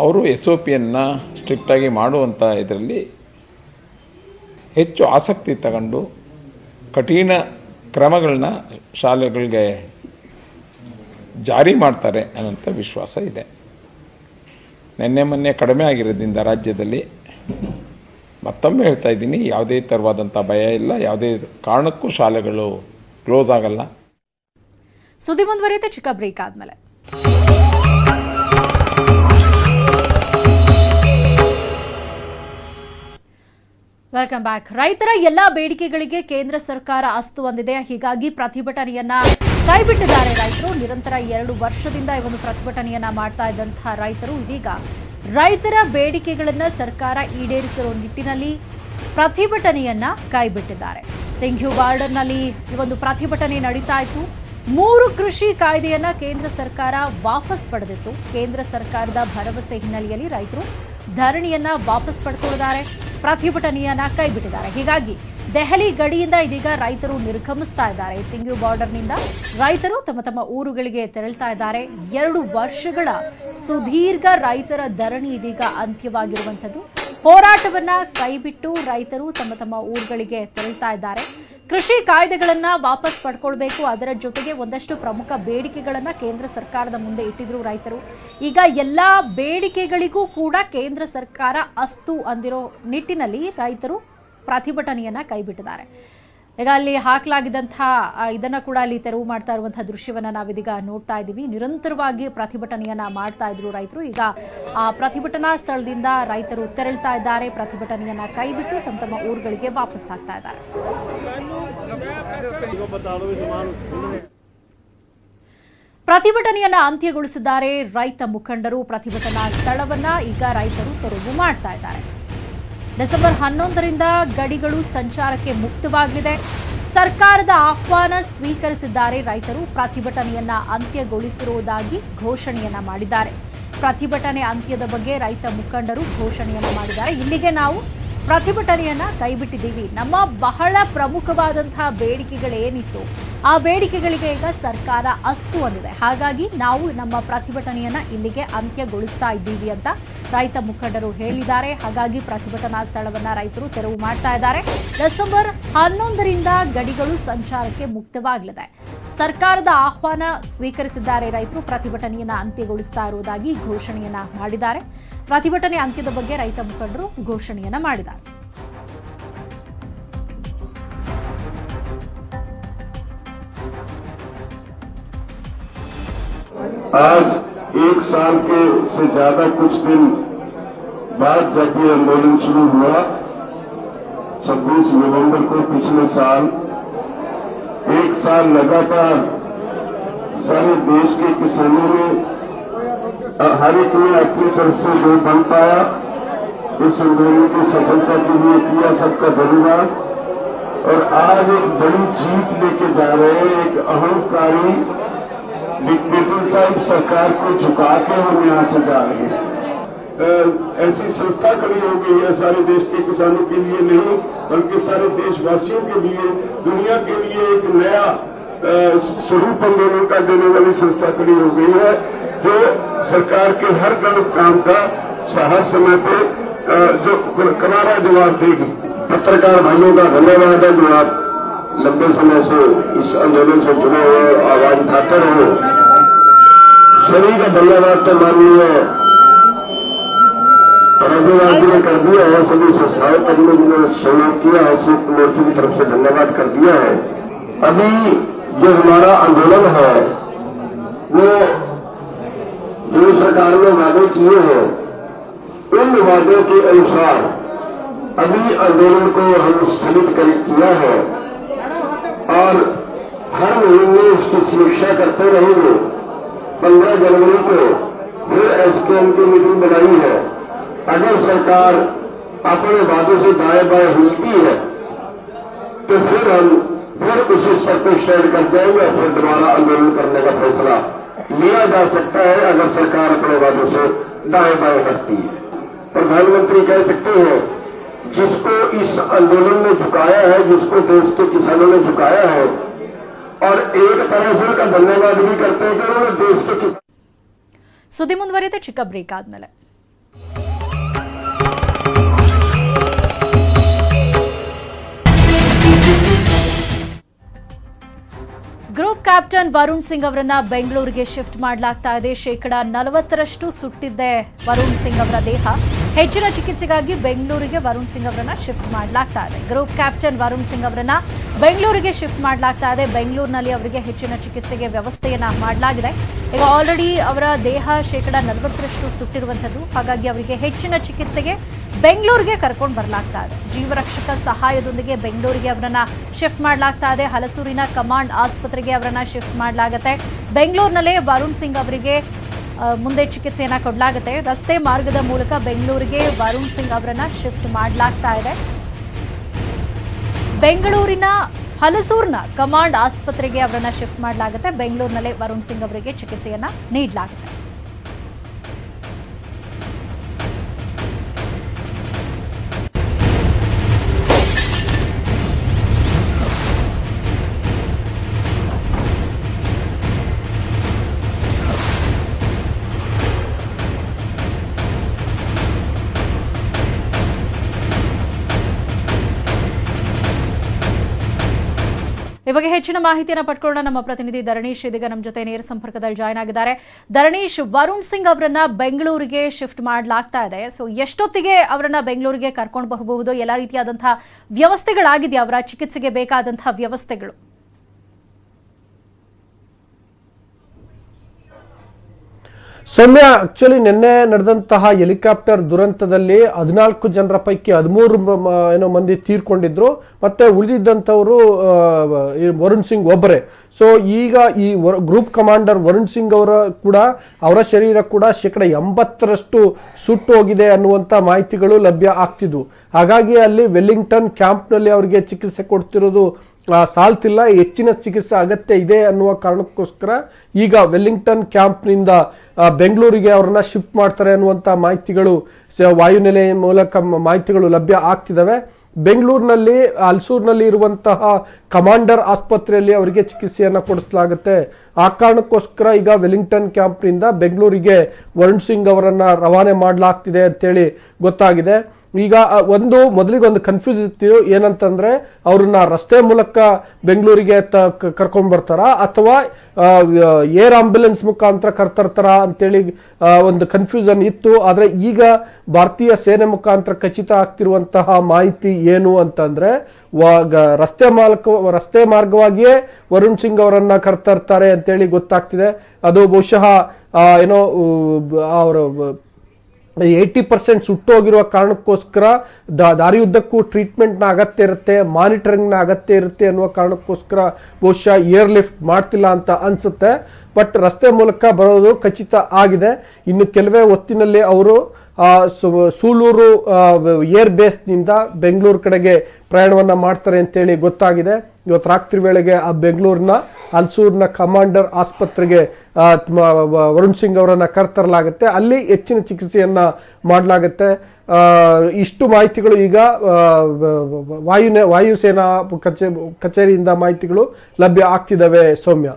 ಅವರು SOPಯನ್ನು ಸ್ಟ್ರಿಕ್ಟಾಗಿ ಮಾಡುವಂಥ ಇದರಲ್ಲಿ ಹೆಚ್ಚು ಆಸಕ್ತಿ ತಗೊಂಡು ಕಠಿಣ ಕ್ರಮಗಳನ್ನ ಶಾಲೆಗಳಿಗೆ ಜಾರಿ ಮಾಡ್ತಾರೆ ಅನ್ನೋಂಥ ವಿಶ್ವಾಸ ಇದೆ. ಮೊನ್ನೆ ಕಡಿಮೆ ಆಗಿರೋದ್ರಿಂದ ರಾಜ್ಯದಲ್ಲಿ ಮತ್ತೊಮ್ಮೆ ಹೇಳ್ತಾ ಇದ್ದೀನಿ, ಯಾವುದೇ ಥರವಾದಂಥ ಭಯ ಇಲ್ಲ, ಯಾವುದೇ ಕಾರಣಕ್ಕೂ ಶಾಲೆಗಳು ಕ್ಲೋಸ್ ಆಗಲ್ಲ. ಸುದ್ದಿ ಮುಂದುವರಿಯುತ್ತೆ ಚಿಕ್ಕ ಬ್ರೇಕ್ ಆದ್ಮೇಲೆ. Welcome back. ರೈತರ ಎಲ್ಲಾ ಬೇಡಿಕೆಗಳಿಗೆ ಕೇಂದ್ರ ಸರ್ಕಾರ ಅಸ್ತು ಹೊಂದಿದೆ. ಹೀಗಾಗಿ ಪ್ರತಿಭಟನೆಯನ್ನ ಕೈಬಿಟ್ಟಿದ್ದಾರೆ ರೈತರು. ನಿರಂತರ 2 ವರ್ಷದಿಂದ ಈ ಒಂದು ಪ್ರತಿಭಟನೆಯನ್ನ ಮಾಡ್ತಾ ಇದ್ದಂತಹ ರೈತರು ಇದೀಗ ರೈತರ ಬೇಡಿಕೆಗಳನ್ನ ಸರ್ಕಾರ ಈಡೇರಿಸಿರುವ ನಿಟ್ಟಿನಲ್ಲಿ ಪ್ರತಿಭಟನೆಯನ್ನ ಕೈಬಿಟ್ಟಿದ್ದಾರೆ. ಸಿಂಘು ಬಾರ್ಡರ್ನಲ್ಲಿ ಈ ಒಂದು ಪ್ರತಿಭಟನೆ ನಡೀತಾ ಇತ್ತು. 3 ಕೃಷಿ ಕಾಯ್ದೆಯನ್ನ ಕೇಂದ್ರ ಸರ್ಕಾರ ವಾಪಸ್ ಪಡೆದಿತ್ತು. ಕೇಂದ್ರ ಸರ್ಕಾರದ ಭರವಸೆ ಹಿನ್ನೆಲೆಯಲ್ಲಿ ರೈತರು ಧರಣಿಯನ್ನ ವಾಪಸ್ ಪಡ್ಕೊಂಡಿದ್ದಾರೆ, ಪ್ರತಿಭಟನೆಯನ್ನ ಕೈಬಿಟ್ಟಿದ್ದಾರೆ. ಹೀಗಾಗಿ ದೆಹಲಿ ಗಡಿಯಿಂದ ಇದೀಗ ರೈತರು ನಿರ್ಗಮಿಸ್ತಾ ಇದ್ದಾರೆ. ಸಿಂಘು ಬಾರ್ಡರ್ನಿಂದ ರೈತರು ತಮ್ಮ ಊರುಗಳಿಗೆ ತೆರಳ್ತಾ ಇದ್ದಾರೆ. 2 ವರ್ಷಗಳ ಸುದೀರ್ಘ ರೈತರ ಧರಣಿ ಇದೀಗ ಅಂತ್ಯವಾಗಿರುವಂಥದ್ದು. ಹೋರಾಟವನ್ನ ಕೈಬಿಟ್ಟು ರೈತರು ತಮ್ಮ ಊರುಗಳಿಗೆ ತೆರಳ್ತಾ ಇದ್ದಾರೆ. ಕೃಷಿ ಕಾಯ್ದೆಗಳನ್ನ ವಾಪಸ್ ಪಡ್ಕೊಳ್ಬೇಕು, ಅದರ ಜೊತೆಗೆ ಒಂದಷ್ಟು ಪ್ರಮುಖ ಬೇಡಿಕೆಗಳನ್ನ ಕೇಂದ್ರ ಸರ್ಕಾರದ ಮುಂದೆ ಇಟ್ಟಿದ್ರು ರೈತರು. ಈಗ ಎಲ್ಲಾ ಬೇಡಿಕೆಗಳಿಗೂ ಕೂಡ ಕೇಂದ್ರ ಸರ್ಕಾರ ಅಸ್ತು ಅಂದಿರೋ ನಿಟ್ಟಿನಲ್ಲಿ ರೈತರು ಪ್ರತಿಭಟನೆಯನ್ನ ಕೈಬಿಟ್ಟಿದ್ದಾರೆ. ಈಗ ಅಲ್ಲಿ ಹಾಕಲಾಗಿದ್ದಂತಹ ಇದನ್ನ ಕೂಡ ಅಲ್ಲಿ ತೆರವು ಮಾಡ್ತಾ ಇರುವಂತಹ ದೃಶ್ಯವನ್ನ ನಾವಿದೀಗ ನೋಡ್ತಾ ಇದ್ದೀವಿ. ನಿರಂತರವಾಗಿ ಪ್ರತಿಭಟನೆಯನ್ನ ಮಾಡ್ತಾ ಇದ್ರು ರೈತರು. ಈಗ ಆ ಪ್ರತಿಭಟನಾ ಸ್ಥಳದಿಂದ ರೈತರು ತೆರಳ್ತಾ ಇದ್ದಾರೆ. ಪ್ರತಿಭಟನೆಯನ್ನ ಕೈಬಿಟ್ಟು ತಮ್ಮ ಊರುಗಳಿಗೆ ವಾಪಸ್ ಆಗ್ತಾ ಇದ್ದಾರೆ. ಪ್ರತಿಭಟನೆಯನ್ನ ಅಂತ್ಯಗೊಳಿಸಿದ್ದಾರೆ ರೈತ ಮುಖಂಡರು. ಪ್ರತಿಭಟನಾ ಸ್ಥಳವನ್ನ ಈಗ ರೈತರು ತೆರವು ಮಾಡ್ತಾ ಇದ್ದಾರೆ. ಡಿಸೆಂಬರ್ 11ರಿಂದ ಗಡಿಗಳು ಸಂಚಾರಕ್ಕೆ ಮುಕ್ತವಾಗಲಿದೆ. ಸರ್ಕಾರದ ಆಹ್ವಾನ ಸ್ವೀಕರಿಸಿದ್ದಾರೆ ರೈತರು. ಪ್ರತಿಭಟನೆಯನ್ನ ಅಂತ್ಯಗೊಳಿಸಿರುವುದಾಗಿ ಘೋಷಣೆಯನ್ನ ಮಾಡಿದ್ದಾರೆ. ಪ್ರತಿಭಟನೆ ಅಂತ್ಯದ ಬಗ್ಗೆ ರೈತ ಮುಖಂಡರು ಘೋಷಣೆಯನ್ನ ಮಾಡಿದ್ದಾರೆ. ಇಲ್ಲಿಗೆ ನಾವು ಪ್ರತಿಭಟನೆಯನ್ನ ಕೈಬಿಟ್ಟಿದ್ದೀವಿ. ನಮ್ಮ ಬಹಳ ಪ್ರಮುಖವಾದಂತಹ ಬೇಡಿಕೆಗಳೇನಿತ್ತು ಆ ಬೇಡಿಕೆಗಳಿಗೆ ಈಗ ಸರ್ಕಾರ ಅಸ್ತು ಅಂದಿದೆ. ಹಾಗಾಗಿ ನಾವು ನಮ್ಮ ಪ್ರತಿಭಟನೆಯನ್ನ ಇಲ್ಲಿಗೆ ಅಂತ್ಯಗೊಳಿಸ್ತಾ ಇದ್ದೀವಿ ಅಂತ ರೈತ ಮುಖಂಡರು ಹೇಳಿದ್ದಾರೆ. ಹಾಗಾಗಿ ಪ್ರತಿಭಟನಾ ಸ್ಥಳವನ್ನ ರೈತರು ತೆರವು ಮಾಡ್ತಾ ಇದ್ದಾರೆ. ಡಿಸೆಂಬರ್ 11ರಿಂದ ಗಡಿಗಳು ಸಂಚಾರಕ್ಕೆ ಮುಕ್ತವಾಗಲಿದೆ. ಸರ್ಕಾರದ ಆಹ್ವಾನ ಸ್ವೀಕರಿಸಿದ್ದಾರೆ ರೈತರು. ಪ್ರತಿಭಟನೆಯನ್ನ ಅಂತ್ಯಗೊಳಿಸ್ತಾ ಇರುವುದಾಗಿ ಘೋಷಣೆಯನ್ನ ಮಾಡಿದ್ದಾರೆ. ಪ್ರತಿಭಟನೆ ಅಂತ್ಯದ ಬಗ್ಗೆ ರೈತ ಮುಖಂಡರು ಘೋಷಣೆಯನ್ನ ಮಾಡಿದ್ದಾರೆ. आज 1 साल के से ज्यादा कुछ दिन बाद जब ये आंदोलन शुरू हुआ 26 नवंबर को पिछले साल, 1 साल लगातार सारे देश के किसानों ने हर एक ने अपनी तरफ से जो बन पाया इस आंदोलन की सफलता के लिए किया, सबका धन्यवाद। और आज एक बड़ी जीत लेके जा रहे हैं, एक अहंकारी डिक्टेटर टाइप सरकार को झुका के हम यहाँ से जा रहे हैं। ऐसी संस्था खड़ी हो गई है सारे देश के किसानों के लिए नहीं बल्कि सारे देशवासियों के लिए, दुनिया के लिए एक नया स्वरूप आंदोलन का देने वाली संस्था खड़ी हो गई है, जो सरकार के हर गलत काम का हर समय पे जो करारा जवाब देगी। पत्रकार भाइयों का धन्यवाद है जो आप लंबे समय से इस आंदोलन से जुड़े हुए आवाज उठाते रहे। सभी का धन्यवाद तो माननीय राज्यपाल जी ने कर दिया है, सभी संस्थाओं कर्मियों जिन्होंने सहयोग किया है संयुक्त मोर्चे की तरफ से धन्यवाद कर दिया है। अभी जो हमारा आंदोलन है वो जो सरकार ने वादे किए हैं उन वादों के अनुसार अभी आंदोलन को हम स्थगित किया है और हर महीने उसकी समीक्षा करते रहेंगे। 15 जनवरी को फिर एसकेएम की मीटिंग बनाई है। अगर सरकार अपने वादों से दाएं बाएं हिलती है तो फिर हम उसी स्तर पर स्टैंड कर जाएंगे और फिर दोबारा आंदोलन करने का फैसला लिया जा सकता है अगर सरकार अपने वादों से दाएं बाएं करती है। प्रधानमंत्री कह सकते हैं जिसको इस आंदोलन ने झुकाया है, जिसको देश के किसानों ने झुकाया है, और एक तरह से उनका धन्यवाद भी करते हैं कि उन्होंने देश के किसान। ಸುದ್ದಿ ಮುಂದುವರಿಯುತ್ತೆ ಚಿಕ್ಕ ಬ್ರೇಕ್ ಆದ್ಮೇಲೆ. ಗ್ರೂಪ್ ಕ್ಯಾಪ್ಟನ್ ವರುಣ್ ಸಿಂಗ್ ಅವರನ್ನ ಬೆಂಗಳೂರಿಗೆ ಶಿಫ್ಟ್ ಮಾಡಲಾಗ್ತಾ ಇದೆ. 40% ಸುಟ್ಟಿದ್ದೆ ವರುಣ್ ಸಿಂಗ್ ಅವರ ದೇಹ. ಹೆಚ್ಚಿನ ಚಿಕಿತ್ಸೆಗಾಗಿ ಬೆಂಗಳೂರಿಗೆ ವರುಣ್ ಸಿಂಗ್ ಅವರನ್ನ ಶಿಫ್ಟ್ ಮಾಡಲಾಗ್ತಾ ಇದೆ. ಗ್ರೂಪ್ ಕ್ಯಾಪ್ಟನ್ ವರುಣ್ ಸಿಂಗ್ ಅವರನ್ನ ಬೆಂಗಳೂರಿಗೆ ಶಿಫ್ಟ್ ಮಾಡಲಾಗ್ತಾ ಇದೆ. ಬೆಂಗಳೂರಿನಲ್ಲಿ ಅವರಿಗೆ ಹೆಚ್ಚಿನ ಚಿಕಿತ್ಸೆಗೆ ವ್ಯವಸ್ಥೆಯನ್ನ ಮಾಡಲಾಗಿದೆ. ಈಗ ಆಲ್ರೆಡಿ ಅವರ ದೇಹ 40% ಸುಟ್ಟಿರುವಂತದ್ದು. ಹಾಗಾಗಿ ಅವರಿಗೆ ಹೆಚ್ಚಿನ ಚಿಕಿತ್ಸೆಗೆ ಬೆಂಗಳೂರಿಗೆ ಕರ್ಕೊಂಡು ಬರಲಾಗ್ತಾ ಇದೆ. ಜೀವರಕ್ಷಕ ಸಹಾಯದೊಂದಿಗೆ ಬೆಂಗಳೂರಿಗೆ ಅವರನ್ನ ಶಿಫ್ಟ್ ಮಾಡಲಾಗ್ತಾ ಇದೆ. ಹಲಸೂರಿನ ಕಮಾಂಡ್ ಆಸ್ಪತ್ರೆಗೆ ಅವರನ್ನ ಶಿಫ್ಟ್ ಮಾಡಲಾಗುತ್ತೆ. ಬೆಂಗಳೂರಿನಲ್ಲೇ ವರುಣ್ ಸಿಂಗ್ ಅವರಿಗೆ ಮುಂದೆ ಚಿಕಿತ್ಸೆಯನ್ನ ಕೊಡಲಾಗುತ್ತೆ. ರಸ್ತೆ ಮಾರ್ಗದ ಮೂಲಕ ಬೆಂಗಳೂರಿಗೆ ವರುಣ್ ಸಿಂಗ್ ಅವರನ್ನ ಶಿಫ್ಟ್ ಮಾಡಲಾಗ್ತಾ ಇದೆ. ಬೆಂಗಳೂರಿನ ಹಲಸೂರಿನ ಕಮಾಂಡ್ ಆಸ್ಪತ್ರೆಗೆ ಅವರನ್ನ ಶಿಫ್ಟ್ ಮಾಡಲಾಗುತ್ತೆ. ಬೆಂಗಳೂರಿನಲ್ಲೇ ವರುಣ್ ಸಿಂಗ್ ಅವರಿಗೆ ಚಿಕಿತ್ಸೆಯನ್ನ ನೀಡಲಾಗುತ್ತೆ. ಈ ಬಗ್ಗೆ ಹೆಚ್ಚಿನ ಮಾಹಿತಿಯನ್ನು ಪಡ್ಕೊಳ್ಳೋಣ. ನಮ್ಮ ಪ್ರತಿನಿಧಿ ಧರಣೀಶ್ ಇದೀಗ ನಮ್ಮ ಜೊತೆ ನೇರ ಸಂಪರ್ಕದಲ್ಲಿ ಜಾಯ್ನ್ ಆಗಿದ್ದಾರೆ. ಧರಣೀಶ್, ವರುಣ್ ಸಿಂಗ್ ಅವರನ್ನ ಬೆಂಗಳೂರಿಗೆ ಶಿಫ್ಟ್ ಮಾಡಲಾಗ್ತಾ ಇದೆ. ಸೊ ಎಷ್ಟೊತ್ತಿಗೆ ಅವರನ್ನ ಬೆಂಗಳೂರಿಗೆ ಕರ್ಕೊಂಡು ಬರಬಹುದು? ಎಲ್ಲ ರೀತಿಯಾದಂತಹ ವ್ಯವಸ್ಥೆಗಳಾಗಿದೆಯಾ? ಅವರ ಚಿಕಿತ್ಸೆಗೆ ಬೇಕಾದಂತಹ ವ್ಯವಸ್ಥೆಗಳು? ಸೌಮ್ಯ, ಆಕ್ಚುಲಿ ನಿನ್ನೆ ನಡೆದಂತಹ ಹೆಲಿಕಾಪ್ಟರ್ ದುರಂತದಲ್ಲಿ 14 ಜನರ ಪೈಕಿ 13 ಮಂದಿ ತೀರ್ಕೊಂಡಿದ್ರು. ಮತ್ತೆ ಉಳಿದಿದ್ದಂಥವರು ವರುಣ್ ಸಿಂಗ್ ಒಬ್ಬರೇ. ಸೊ ಈಗ ಈ ಗ್ರೂಪ್ ಕಮಾಂಡರ್ ವರುಣ್ ಸಿಂಗ್ ಅವರ ಶರೀರ ಕೂಡ 80% ಸುಟ್ಟು ಹೋಗಿದೆ ಅನ್ನುವಂಥ ಮಾಹಿತಿಗಳು ಲಭ್ಯ ಆಗ್ತಿದ್ವು. ಹಾಗಾಗಿ ಅಲ್ಲಿ ವೆಲ್ಲಿಂಗ್ಟನ್ ಕ್ಯಾಂಪ್ನಲ್ಲಿ ಅವರಿಗೆ ಚಿಕಿತ್ಸೆ ಕೊಡ್ತಿರೋದು ಸಾಲ್ತಿಲ್ಲ, ಹೆಚ್ಚಿನ ಚಿಕಿತ್ಸೆ ಅಗತ್ಯ ಇದೆ ಅನ್ನುವ ಕಾರಣಕ್ಕೋಸ್ಕರ ಈಗ ವೆಲ್ಲಿಂಗ್ಟನ್ ಕ್ಯಾಂಪ್ನಿಂದ ಬೆಂಗಳೂರಿಗೆ ಅವರನ್ನ ಶಿಫ್ಟ್ ಮಾಡ್ತಾರೆ ಅನ್ನುವಂಥ ಮಾಹಿತಿಗಳು ವಾಯುನೆಲೆ ಮೂಲಕ ಮಾಹಿತಿಗಳು ಲಭ್ಯ ಆಗ್ತಿದ್ದಾವೆ. ಬೆಂಗಳೂರಿನಲ್ಲಿ ಹಲಸೂರಿನಲ್ಲಿ ಇರುವಂತಹ ಕಮಾಂಡರ್ ಆಸ್ಪತ್ರೆಯಲ್ಲಿ ಅವರಿಗೆ ಚಿಕಿತ್ಸೆಯನ್ನು ಕೊಡಿಸಲಾಗುತ್ತೆ. ಆ ಕಾರಣಕ್ಕೋಸ್ಕರ ಈಗ ವೆಲ್ಲಿಂಗ್ಟನ್ ಕ್ಯಾಂಪ್ನಿಂದ ಬೆಂಗಳೂರಿಗೆ ವರುಣ್ ಸಿಂಗ್ ಅವರನ್ನ ರವಾನೆ ಮಾಡಲಾಗ್ತಿದೆ ಅಂತೇಳಿ ಗೊತ್ತಾಗಿದೆ. ಈಗ ಮೊದಲಿಗೆ ಒಂದು ಕನ್ಫ್ಯೂಸ್ ಇತ್ತು, ಏನಂತಂದ್ರೆ ಅವ್ರನ್ನ ರಸ್ತೆ ಮೂಲಕ ಬೆಂಗಳೂರಿಗೆ ಕರ್ಕೊಂಡ್ ಬರ್ತಾರ ಅಥವಾ ಏರ್ ಆಂಬ್ಯುಲೆನ್ಸ್ ಮುಖಾಂತರ ಕರ್ತರ್ತಾರ ಅಂತೇಳಿ ಒಂದು ಕನ್ಫ್ಯೂಷನ್ ಇತ್ತು. ಆದ್ರೆ ಈಗ ಭಾರತೀಯ ಸೇನೆ ಮುಖಾಂತರ ಖಚಿತ ಆಗ್ತಿರುವಂತಹ ಮಾಹಿತಿ ಏನು ಅಂತಂದ್ರೆ ರಸ್ತೆ ಮಾರ್ಗವಾಗಿಯೇ ವರುಣ್ ಸಿಂಗ್ ಅವರನ್ನ ಕರ್ತರ್ತಾರೆ ಅಂತೇಳಿ ಗೊತ್ತಾಗ್ತಿದೆ. ಅದು ಬಹುಶಃ ಏನೋ ಅವರ 80% ಸುಟ್ಟೋಗಿರುವ ಕಾರಣಕ್ಕೋಸ್ಕರ ದಾರಿಯುದ್ದಕ್ಕೂ ಟ್ರೀಟ್ಮೆಂಟ್ನ ಅಗತ್ಯ ಇರುತ್ತೆ, ಮಾನಿಟರಿಂಗ್ನ ಅಗತ್ಯ ಇರುತ್ತೆ ಅನ್ನುವ ಕಾರಣಕ್ಕೋಸ್ಕರ ಬಹುಶಃ ಏರ್ ಲಿಫ್ಟ್ ಮಾಡ್ತಿಲ್ಲ ಅಂತ ಅನ್ಸುತ್ತೆ. ಬಟ್ ರಸ್ತೆ ಮೂಲಕ ಬರೋದು ಖಚಿತ ಆಗಿದೆ. ಇನ್ನು ಕೆಲವೇ ಹೊತ್ತಿನಲ್ಲಿ ಅವರು ಸೂಲೂರು ಏರ್ ಬೇಸ್ನಿಂದ ಬೆಂಗಳೂರು ಕಡೆಗೆ ಪ್ರಯಾಣವನ್ನ ಮಾಡ್ತಾರೆ ಅಂತೇಳಿ ಗೊತ್ತಾಗಿದೆ. ಇವತ್ತು ರಾತ್ರಿ ವೇಳೆಗೆ ಆ ಬೆಂಗಳೂರಿನ ಹಲಸೂರಿನ ಕಮಾಂಡರ್ ಆಸ್ಪತ್ರೆಗೆ ವರುಣ್ ಸಿಂಗ್ ಅವರನ್ನ ಕರೆತರಲಾಗುತ್ತೆ. ಅಲ್ಲಿ ಹೆಚ್ಚಿನ ಚಿಕಿತ್ಸೆಯನ್ನ ಮಾಡಲಾಗುತ್ತೆ. ಇಷ್ಟು ಮಾಹಿತಿಗಳು ಈಗ ವಾಯುಸೇನಾ ಕಚೇರಿಯಿಂದ ಮಾಹಿತಿಗಳು ಲಭ್ಯ ಆಗ್ತಿದ್ದಾವೆ. ಸೌಮ್ಯ,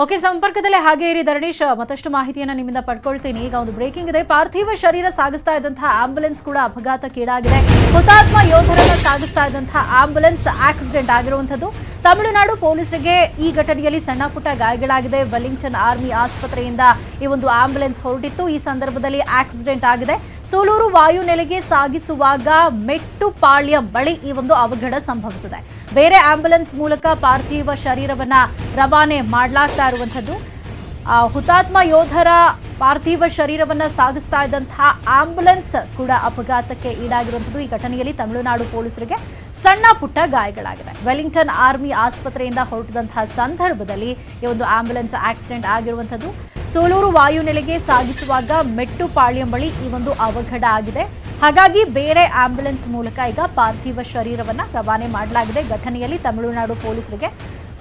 ಓಕೆ, ಸಂಪರ್ಕದಲ್ಲೇ ಹಾಗೆ ಇರಿ ಧರಣೀಶ್, ಮತ್ತಷ್ಟು ಮಾಹಿತಿಯನ್ನ ನಿಮ್ಮಿಂದ ಪಡ್ಕೊಳ್ತೀನಿ. ಈಗ ಒಂದು ಬ್ರೇಕಿಂಗ್ ಇದೆ. ಪಾರ್ಥಿವ ಶರೀರ ಸಾಗಿಸ್ತಾ ಇದ್ದಂತಹ ಆಂಬುಲೆನ್ಸ್ ಕೂಡ ಅಪಘಾತಕ್ಕೀಡಾಗಿದೆ. ಹುತಾತ್ಮ ಯೋಧರನ್ನ ಸಾಗಿಸ್ತಾ ಇದ್ದಂತಹ ಆಂಬುಲೆನ್ಸ್ ಆಕ್ಸಿಡೆಂಟ್ ಆಗಿರುವಂತದ್ದು. ತಮಿಳುನಾಡು ಪೊಲೀಸರಿಗೆ ಈ ಘಟನೆಯಲ್ಲಿ ಸಣ್ಣ ಪುಟ್ಟ ಗಾಯಗಳಾಗಿದೆ. ವೆಲ್ಲಿಂಗ್ಟನ್ ಆರ್ಮಿ ಆಸ್ಪತ್ರೆಯಿಂದ ಈ ಒಂದು ಆಂಬುಲೆನ್ಸ್ ಹೊರಟಿತ್ತು. ಈ ಸಂದರ್ಭದಲ್ಲಿ ಆಕ್ಸಿಡೆಂಟ್ ಆಗಿದೆ. ಸೂಲೂರು ವಾಯುನೆಲೆಗೆ ಸಾಗಿಸುವಾಗ ಮೆಟ್ಟುಪಾಳ್ಯಂ ಬಳಿ ಈ ಒಂದು ಅವಘಡ ಸಂಭವಿಸಿದೆ. ಬೇರೆ ಆಂಬ್ಯುಲೆನ್ಸ್ ಮೂಲಕ ಪಾರ್ಥಿವ ಶರೀರವನ್ನ ರವಾನೆ ಮಾಡಲಾಗ್ತಾ ಇರುವಂತದ್ದು. ಹುತಾತ್ಮ ಯೋಧರ ಪಾರ್ಥಿವ ಶರೀರವನ್ನ ಸಾಗಿಸ್ತಾ ಇದ್ದಂತಹ ಆಂಬ್ಯುಲೆನ್ಸ್ ಕೂಡ ಅಪಘಾತಕ್ಕೆ ಈಡಾಗಿರುವಂತದ್ದು. ಈ ಘಟನೆಯಲ್ಲಿ ತಮಿಳುನಾಡು ಪೊಲೀಸರಿಗೆ ಸಣ್ಣ ಪುಟ್ಟ ಗಾಯಗಳಾಗಿದೆ. ವೆಲ್ಲಿಂಗ್ಟನ್ ಆರ್ಮಿ ಆಸ್ಪತ್ರೆಯಿಂದ ಹೊರಟಿದಂತಹ ಸಂದರ್ಭದಲ್ಲಿ ಈ ಒಂದು ಆಂಬ್ಯುಲೆನ್ಸ್ ಆಕ್ಸಿಡೆಂಟ್ ಆಗಿರುವಂತದ್ದು. ಸೂಲೂರು ವಾಯುನೆಲೆಗೆ ಸಾಗಿಸುವಾಗ ಮೆಟ್ಟುಪಾಳ್ಯಂ ಬಳಿ ಈ ಒಂದು ಅವಘಡ ಆಗಿದೆ. ಹಾಗಾಗಿ ಬೇರೆ ಆಂಬ್ಯುಲೆನ್ಸ್ ಮೂಲಕ ಈಗ ಪಾರ್ಥಿವ ಶರೀರವನ್ನ ರವಾನೆ ಮಾಡಲಾಗಿದೆ. ಘಟನೆಯಲ್ಲಿ ತಮಿಳುನಾಡು ಪೊಲೀಸರಿಗೆ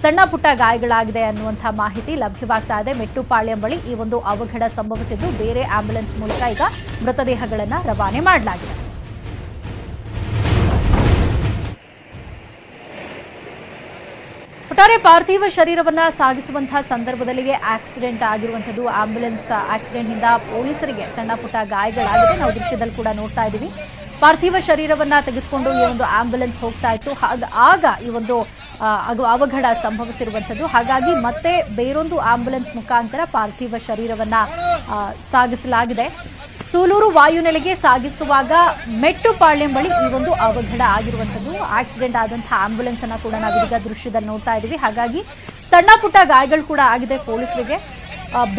ಸಣ್ಣ ಪುಟ್ಟ ಗಾಯಗಳಾಗಿದೆ ಅನ್ನುವಂತಹ ಮಾಹಿತಿ ಲಭ್ಯವಾಗ್ತಾ ಇದೆ. ಮೆಟ್ಟುಪಾಳ್ಯಂ ಬಳಿ ಈ ಒಂದು ಅವಘಡ ಸಂಭವಿಸಿದ್ದು ಬೇರೆ ಆಂಬ್ಯುಲೆನ್ಸ್ ಮೂಲಕ ಈಗ ಮೃತದೇಹಗಳನ್ನ ರವಾನೆ ಮಾಡಲಾಗಿದೆ. ಒಟ್ಟಾರೆ ಪಾರ್ಥಿವ ಶರೀರವನ್ನ ಸಾಗಿಸುವಂತಹ ಸಂದರ್ಭದಲ್ಲಿ ಆಕ್ಸಿಡೆಂಟ್ ಆಗಿರುವಂತದ್ದು. ಆಂಬ್ಯುಲೆನ್ಸ್ ಆಕ್ಸಿಡೆಂಟ್ ನಿಂದ ಪೊಲೀಸರಿಗೆ ಸಣ್ಣ ಪುಟ್ಟ ಗಾಯಗಳಾಗಿದೆ. ನಾವು ದೃಶ್ಯದಲ್ಲಿ ಕೂಡ ನೋಡ್ತಾ ಇದ್ದೀವಿ. ಪಾರ್ಥಿವ ಶರೀರವನ್ನ ತೆಗೆದುಕೊಂಡು ಈ ಒಂದು ಆಂಬ್ಯುಲೆನ್ಸ್ ಹೋಗ್ತಾ ಇತ್ತು. ಆಗ ಈ ಒಂದು ಅವಘಡ ಸಂಭವಿಸಿರುವಂತದ್ದು. ಹಾಗಾಗಿ ಮತ್ತೆ ಬೇರೊಂದು ಆಂಬ್ಯುಲೆನ್ಸ್ ಮುಖಾಂತರ ಪಾರ್ಥಿವ ಶರೀರವನ್ನ ಸಾಗಿಸಲಾಗಿದೆ. ಸೂಲೂರು ವಾಯುನೆಲೆಗೆ ಸಾಗಿಸುವಾಗ ಮೆಟ್ಟುಪಾಳ್ಯಂ ಬಳಿ ಈ ಒಂದು ಅವಘಡ ಆಗಿರುವಂತದ್ದು. ಆಕ್ಸಿಡೆಂಟ್ ಆದಂತಹ ಆಂಬ್ಯುಲೆನ್ಸ್ ಅನ್ನ ಕೂಡ ನಾವೀಗ ದೃಶ್ಯದಲ್ಲಿ ನೋಡ್ತಾ ಇದ್ದೀವಿ. ಹಾಗಾಗಿ ಸಣ್ಣ ಪುಟ್ಟ ಗಾಯಗಳು ಕೂಡ ಆಗಿದೆ ಪೊಲೀಸರಿಗೆ.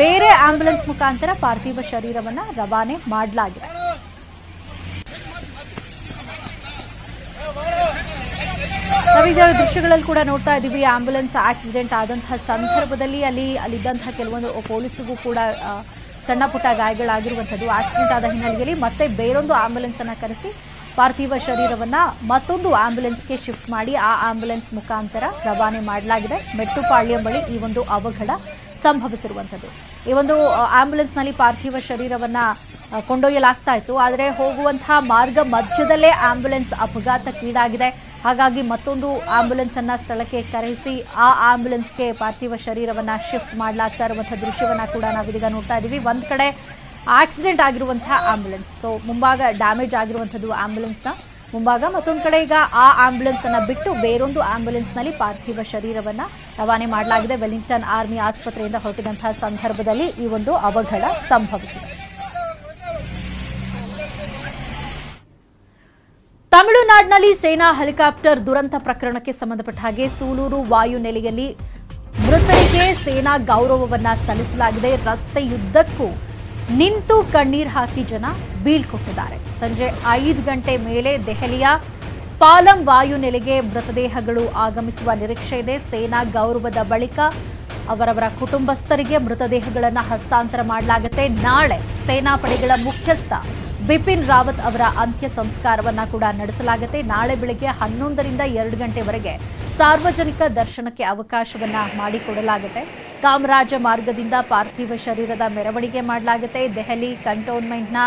ಬೇರೆ ಆಂಬ್ಯುಲೆನ್ಸ್ ಮುಖಾಂತರ ಪಾರ್ಥಿವ ಶರೀರವನ್ನ ರವಾನೆ ಮಾಡಲಾಗಿದೆ. ನಾವೀಗ ದೃಶ್ಯಗಳಲ್ಲಿ ಕೂಡ ನೋಡ್ತಾ ಇದ್ದೀವಿ. ಆಂಬ್ಯುಲೆನ್ಸ್ ಆಕ್ಸಿಡೆಂಟ್ ಆದಂತಹ ಸಂದರ್ಭದಲ್ಲಿ ಅಲ್ಲಿದ್ದಂತಹ ಕೆಲವೊಂದು ಪೊಲೀಸರಿಗೂ ಕೂಡ ಸಣ್ಣ ಪುಟ್ಟ ಗಾಯಗಳಾಗಿರುವಂಥದ್ದು. ಆಕ್ಸಿಡೆಂಟ್ ಆದ ಹಿನ್ನೆಲೆಯಲ್ಲಿ ಮತ್ತೆ ಬೇರೊಂದು ಆಂಬ್ಯುಲೆನ್ಸ್ ಅನ್ನ ಕರೆಸಿ ಪಾರ್ಥಿವ ಶರೀರವನ್ನ ಮತ್ತೊಂದು ಆಂಬ್ಯುಲೆನ್ಸ್ಗೆ ಶಿಫ್ಟ್ ಮಾಡಿ ಆ ಆಂಬ್ಯುಲೆನ್ಸ್ ಮುಖಾಂತರ ರವಾನೆ ಮಾಡಲಾಗಿದೆ. ಮೆಟ್ಟುಪಾಳ್ಯಂ ಬಳಿ ಈ ಒಂದು ಅವಘಡ ಸಂಭವಿಸಿರುವಂಥದ್ದು. ಈ ಒಂದು ಆಂಬ್ಯುಲೆನ್ಸ್ನಲ್ಲಿ ಪಾರ್ಥಿವ ಶರೀರವನ್ನ ಕೊಂಡೊಯ್ಯಲಾಗ್ತಾ ಇತ್ತು. ಆದರೆ ಹೋಗುವಂತಹ ಮಾರ್ಗ ಮಧ್ಯದಲ್ಲೇ ಆಂಬ್ಯುಲೆನ್ಸ್ ಅಪಘಾತಕ್ಕೀಡಾಗಿದೆ. ಹಾಗಾಗಿ ಮತ್ತೊಂದು ಆಂಬ್ಯುಲೆನ್ಸ್ ಅನ್ನ ಸ್ಥಳಕ್ಕೆ ಕರೆಸಿ ಆ ಆಂಬ್ಯುಲೆನ್ಸ್ಗೆ ಪಾರ್ಥಿವ ಶರೀರವನ್ನ ಶಿಫ್ಟ್ ಮಾಡಲಾಗ್ತಾ ಇರುವಂತಹ ದೃಶ್ಯವನ್ನ ಕೂಡ ನಾವೀಗ ನೋಡ್ತಾ ಇದ್ದೀವಿ. ಒಂದ್ ಕಡೆ ಆಕ್ಸಿಡೆಂಟ್ ಆಗಿರುವಂತಹ ಆಂಬ್ಯುಲೆನ್ಸ್, ಸೊ ಮುಂಭಾಗ ಡ್ಯಾಮೇಜ್ ಆಗಿರುವಂಥದ್ದು ಆಂಬ್ಯುಲೆನ್ಸ್ನ ಮುಂಭಾಗ. ಮತ್ತೊಂದು ಕಡೆ ಈಗ ಆ ಆಂಬ್ಯುಲೆನ್ಸ್ ಅನ್ನ ಬಿಟ್ಟು ಬೇರೊಂದು ಆಂಬ್ಯುಲೆನ್ಸ್ ನಲ್ಲಿ ಪಾರ್ಥಿವ ಶರೀರವನ್ನ ರವಾನೆ ಮಾಡಲಾಗಿದೆ. ವೆಲ್ಲಿಂಗ್ಟನ್ ಆರ್ಮಿ ಆಸ್ಪತ್ರೆಯಿಂದ ಹೊರಟಿದಂತಹ ಸಂದರ್ಭದಲ್ಲಿ ಈ ಒಂದು ಅವಘಡ ಸಂಭವಿಸಿದೆ. ತಮಿಳುನಾಡಿನಲ್ಲಿ ಸೇನಾ ಹೆಲಿಕಾಪ್ಟರ್ ದುರಂತ ಪ್ರಕರಣಕ್ಕೆ ಸಂಬಂಧಪಟ್ಟ ಹಾಗೆ ಸೂಲೂರು ವಾಯುನೆಲೆಯಲ್ಲಿ ಮೃತರಿಗೆ ಸೇನಾ ಗೌರವವನ್ನ ಸಲ್ಲಿಸಲಾಗಿದೆ. ರಸ್ತೆಯುದ್ದಕ್ಕೂ ನಿಂತು ಕಣ್ಣೀರು ಹಾಕಿ ಜನ ಬೀಳ್ಕೊಟ್ಟಿದ್ದಾರೆ. ಸಂಜೆ 5 ಗಂಟೆ ಮೇಲೆ ದೆಹಲಿಯ ಪಾಲಂ ವಾಯುನೆಲೆಗೆ ಮೃತದೇಹಗಳು ಆಗಮಿಸುವ ನಿರೀಕ್ಷೆ ಇದೆ. ಸೇನಾ ಗೌರವದ ಬಳಿಕ ಅವರವರ ಕುಟುಂಬಸ್ಥರಿಗೆ ಮೃತದೇಹಗಳನ್ನು ಹಸ್ತಾಂತರ ಮಾಡಲಾಗುತ್ತೆ. ನಾಳೆ ಸೇನಾ ಪಡೆಗಳ ಮುಖ್ಯಸ್ಥ ಬಿಪಿನ್ ರಾವತ್ ಅವರ ಅಂತ್ಯ ಸಂಸ್ಕಾರವನ್ನ ಕೂಡ ನಡೆಸಲಾಗುತ್ತೆ. ನಾಳೆ ಬೆಳಗ್ಗೆ 11ರಿಂದ 2 ಗಂಟೆವರೆಗೆ ಸಾರ್ವಜನಿಕ ದರ್ಶನಕ್ಕೆ ಅವಕಾಶವನ್ನ ಮಾಡಿಕೊಡಲಾಗುತ್ತೆ. ಕಾಮರಾಜ ಮಾರ್ಗದಿಂದ ಪಾರ್ಥಿವ ಶರೀರದ ಮೆರವಣಿಗೆ ಮಾಡಲಾಗುತ್ತೆ. ದೆಹಲಿ ಕಂಟೋನ್ಮೆಂಟ್ನ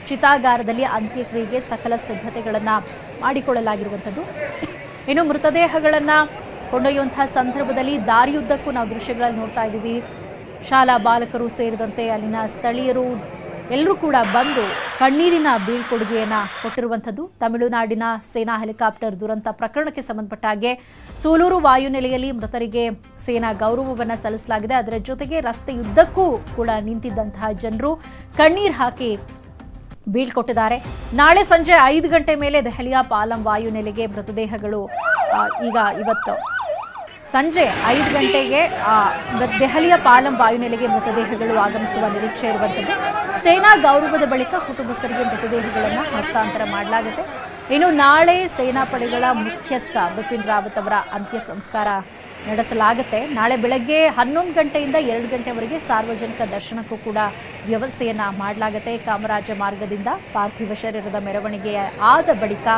ಚಿತಾಗಾರದಲ್ಲಿ ಅಂತ್ಯಕ್ರಿಯೆಗೆ ಸಕಲ ಸಿದ್ಧತೆಗಳನ್ನು ಮಾಡಿಕೊಳ್ಳಲಾಗಿರುವಂಥದ್ದು. ಇನ್ನು ಮೃತದೇಹಗಳನ್ನು ಕೊಂಡೊಯ್ಯುವಂತಹ ಸಂದರ್ಭದಲ್ಲಿ ದಾರಿಯುದ್ದಕ್ಕೂ ನಾವು ದೃಶ್ಯಗಳಲ್ಲಿ ನೋಡ್ತಾ ಇದ್ದೀವಿ. ಶಾಲಾ ಬಾಲಕರು ಸೇರಿದಂತೆ ಅಲ್ಲಿನ ಸ್ಥಳೀಯರು ಎಲ್ಲರೂ ಕೂಡ ಬಂದು ಕಣ್ಣೀರಿನ ಬೀಳ್ಕೊಡುಗೆಯನ್ನು ಕೊಟ್ಟಿರುವಂಥದ್ದು. ತಮಿಳುನಾಡಿನ ಸೇನಾ ಹೆಲಿಕಾಪ್ಟರ್ ದುರಂತ ಪ್ರಕರಣಕ್ಕೆ ಸಂಬಂಧಪಟ್ಟ ಹಾಗೆ ಸೂಲೂರು ವಾಯುನೆಲೆಯಲ್ಲಿ ಮೃತರಿಗೆ ಸೇನಾ ಗೌರವವನ್ನು ಸಲ್ಲಿಸಲಾಗಿದೆ. ಅದರ ಜೊತೆಗೆ ರಸ್ತೆಯುದ್ದಕ್ಕೂ ಕೂಡ ನಿಂತಿದ್ದಂತಹ ಜನರು ಕಣ್ಣೀರು ಹಾಕಿ ಬೀಳ್ಕೊಟ್ಟಿದ್ದಾರೆ. ನಾಳೆ ಸಂಜೆ 5 ಗಂಟೆ ಮೇಲೆ ದೆಹಲಿಯ ಪಾಲಂ ವಾಯುನೆಲೆಗೆ ಮೃತದೇಹಗಳು ಇವತ್ತು ಸಂಜೆ 5 ಗಂಟೆಗೆ ದೆಹಲಿಯ ಪಾಲಂ ವಾಯುನೆಲೆಗೆ ಮೃತದೇಹಗಳು ಆಗಮಿಸುವ ನಿರೀಕ್ಷೆ ಇರುವಂಥದ್ದು. ಸೇನಾ ಗೌರವದ ಬಳಿಕ ಕುಟುಂಬಸ್ಥರಿಗೆ ಮೃತದೇಹಗಳನ್ನು ಹಸ್ತಾಂತರ ಮಾಡಲಾಗುತ್ತೆ. ಇನ್ನು ನಾಳೆ ಸೇನಾ ಪಡೆಗಳ ಮುಖ್ಯಸ್ಥ ಬಿಪಿನ್ ರಾವತ್ ಅವರ ಅಂತ್ಯ ಸಂಸ್ಕಾರ ನಡೆಸಲಾಗುತ್ತೆ. ನಾಳೆ ಬೆಳಗ್ಗೆ 11 ಗಂಟೆಯಿಂದ 2 ಗಂಟೆವರೆಗೆ ಸಾರ್ವಜನಿಕ ದರ್ಶನಕ್ಕೂ ಕೂಡ ವ್ಯವಸ್ಥೆಯನ್ನ ಮಾಡಲಾಗುತ್ತೆ. ಕಾಮರಾಜ ಮಾರ್ಗದಿಂದ ಪಾರ್ಥಿವ ಶರೀರದ ಮೆರವಣಿಗೆ ಆದ ಬಳಿಕ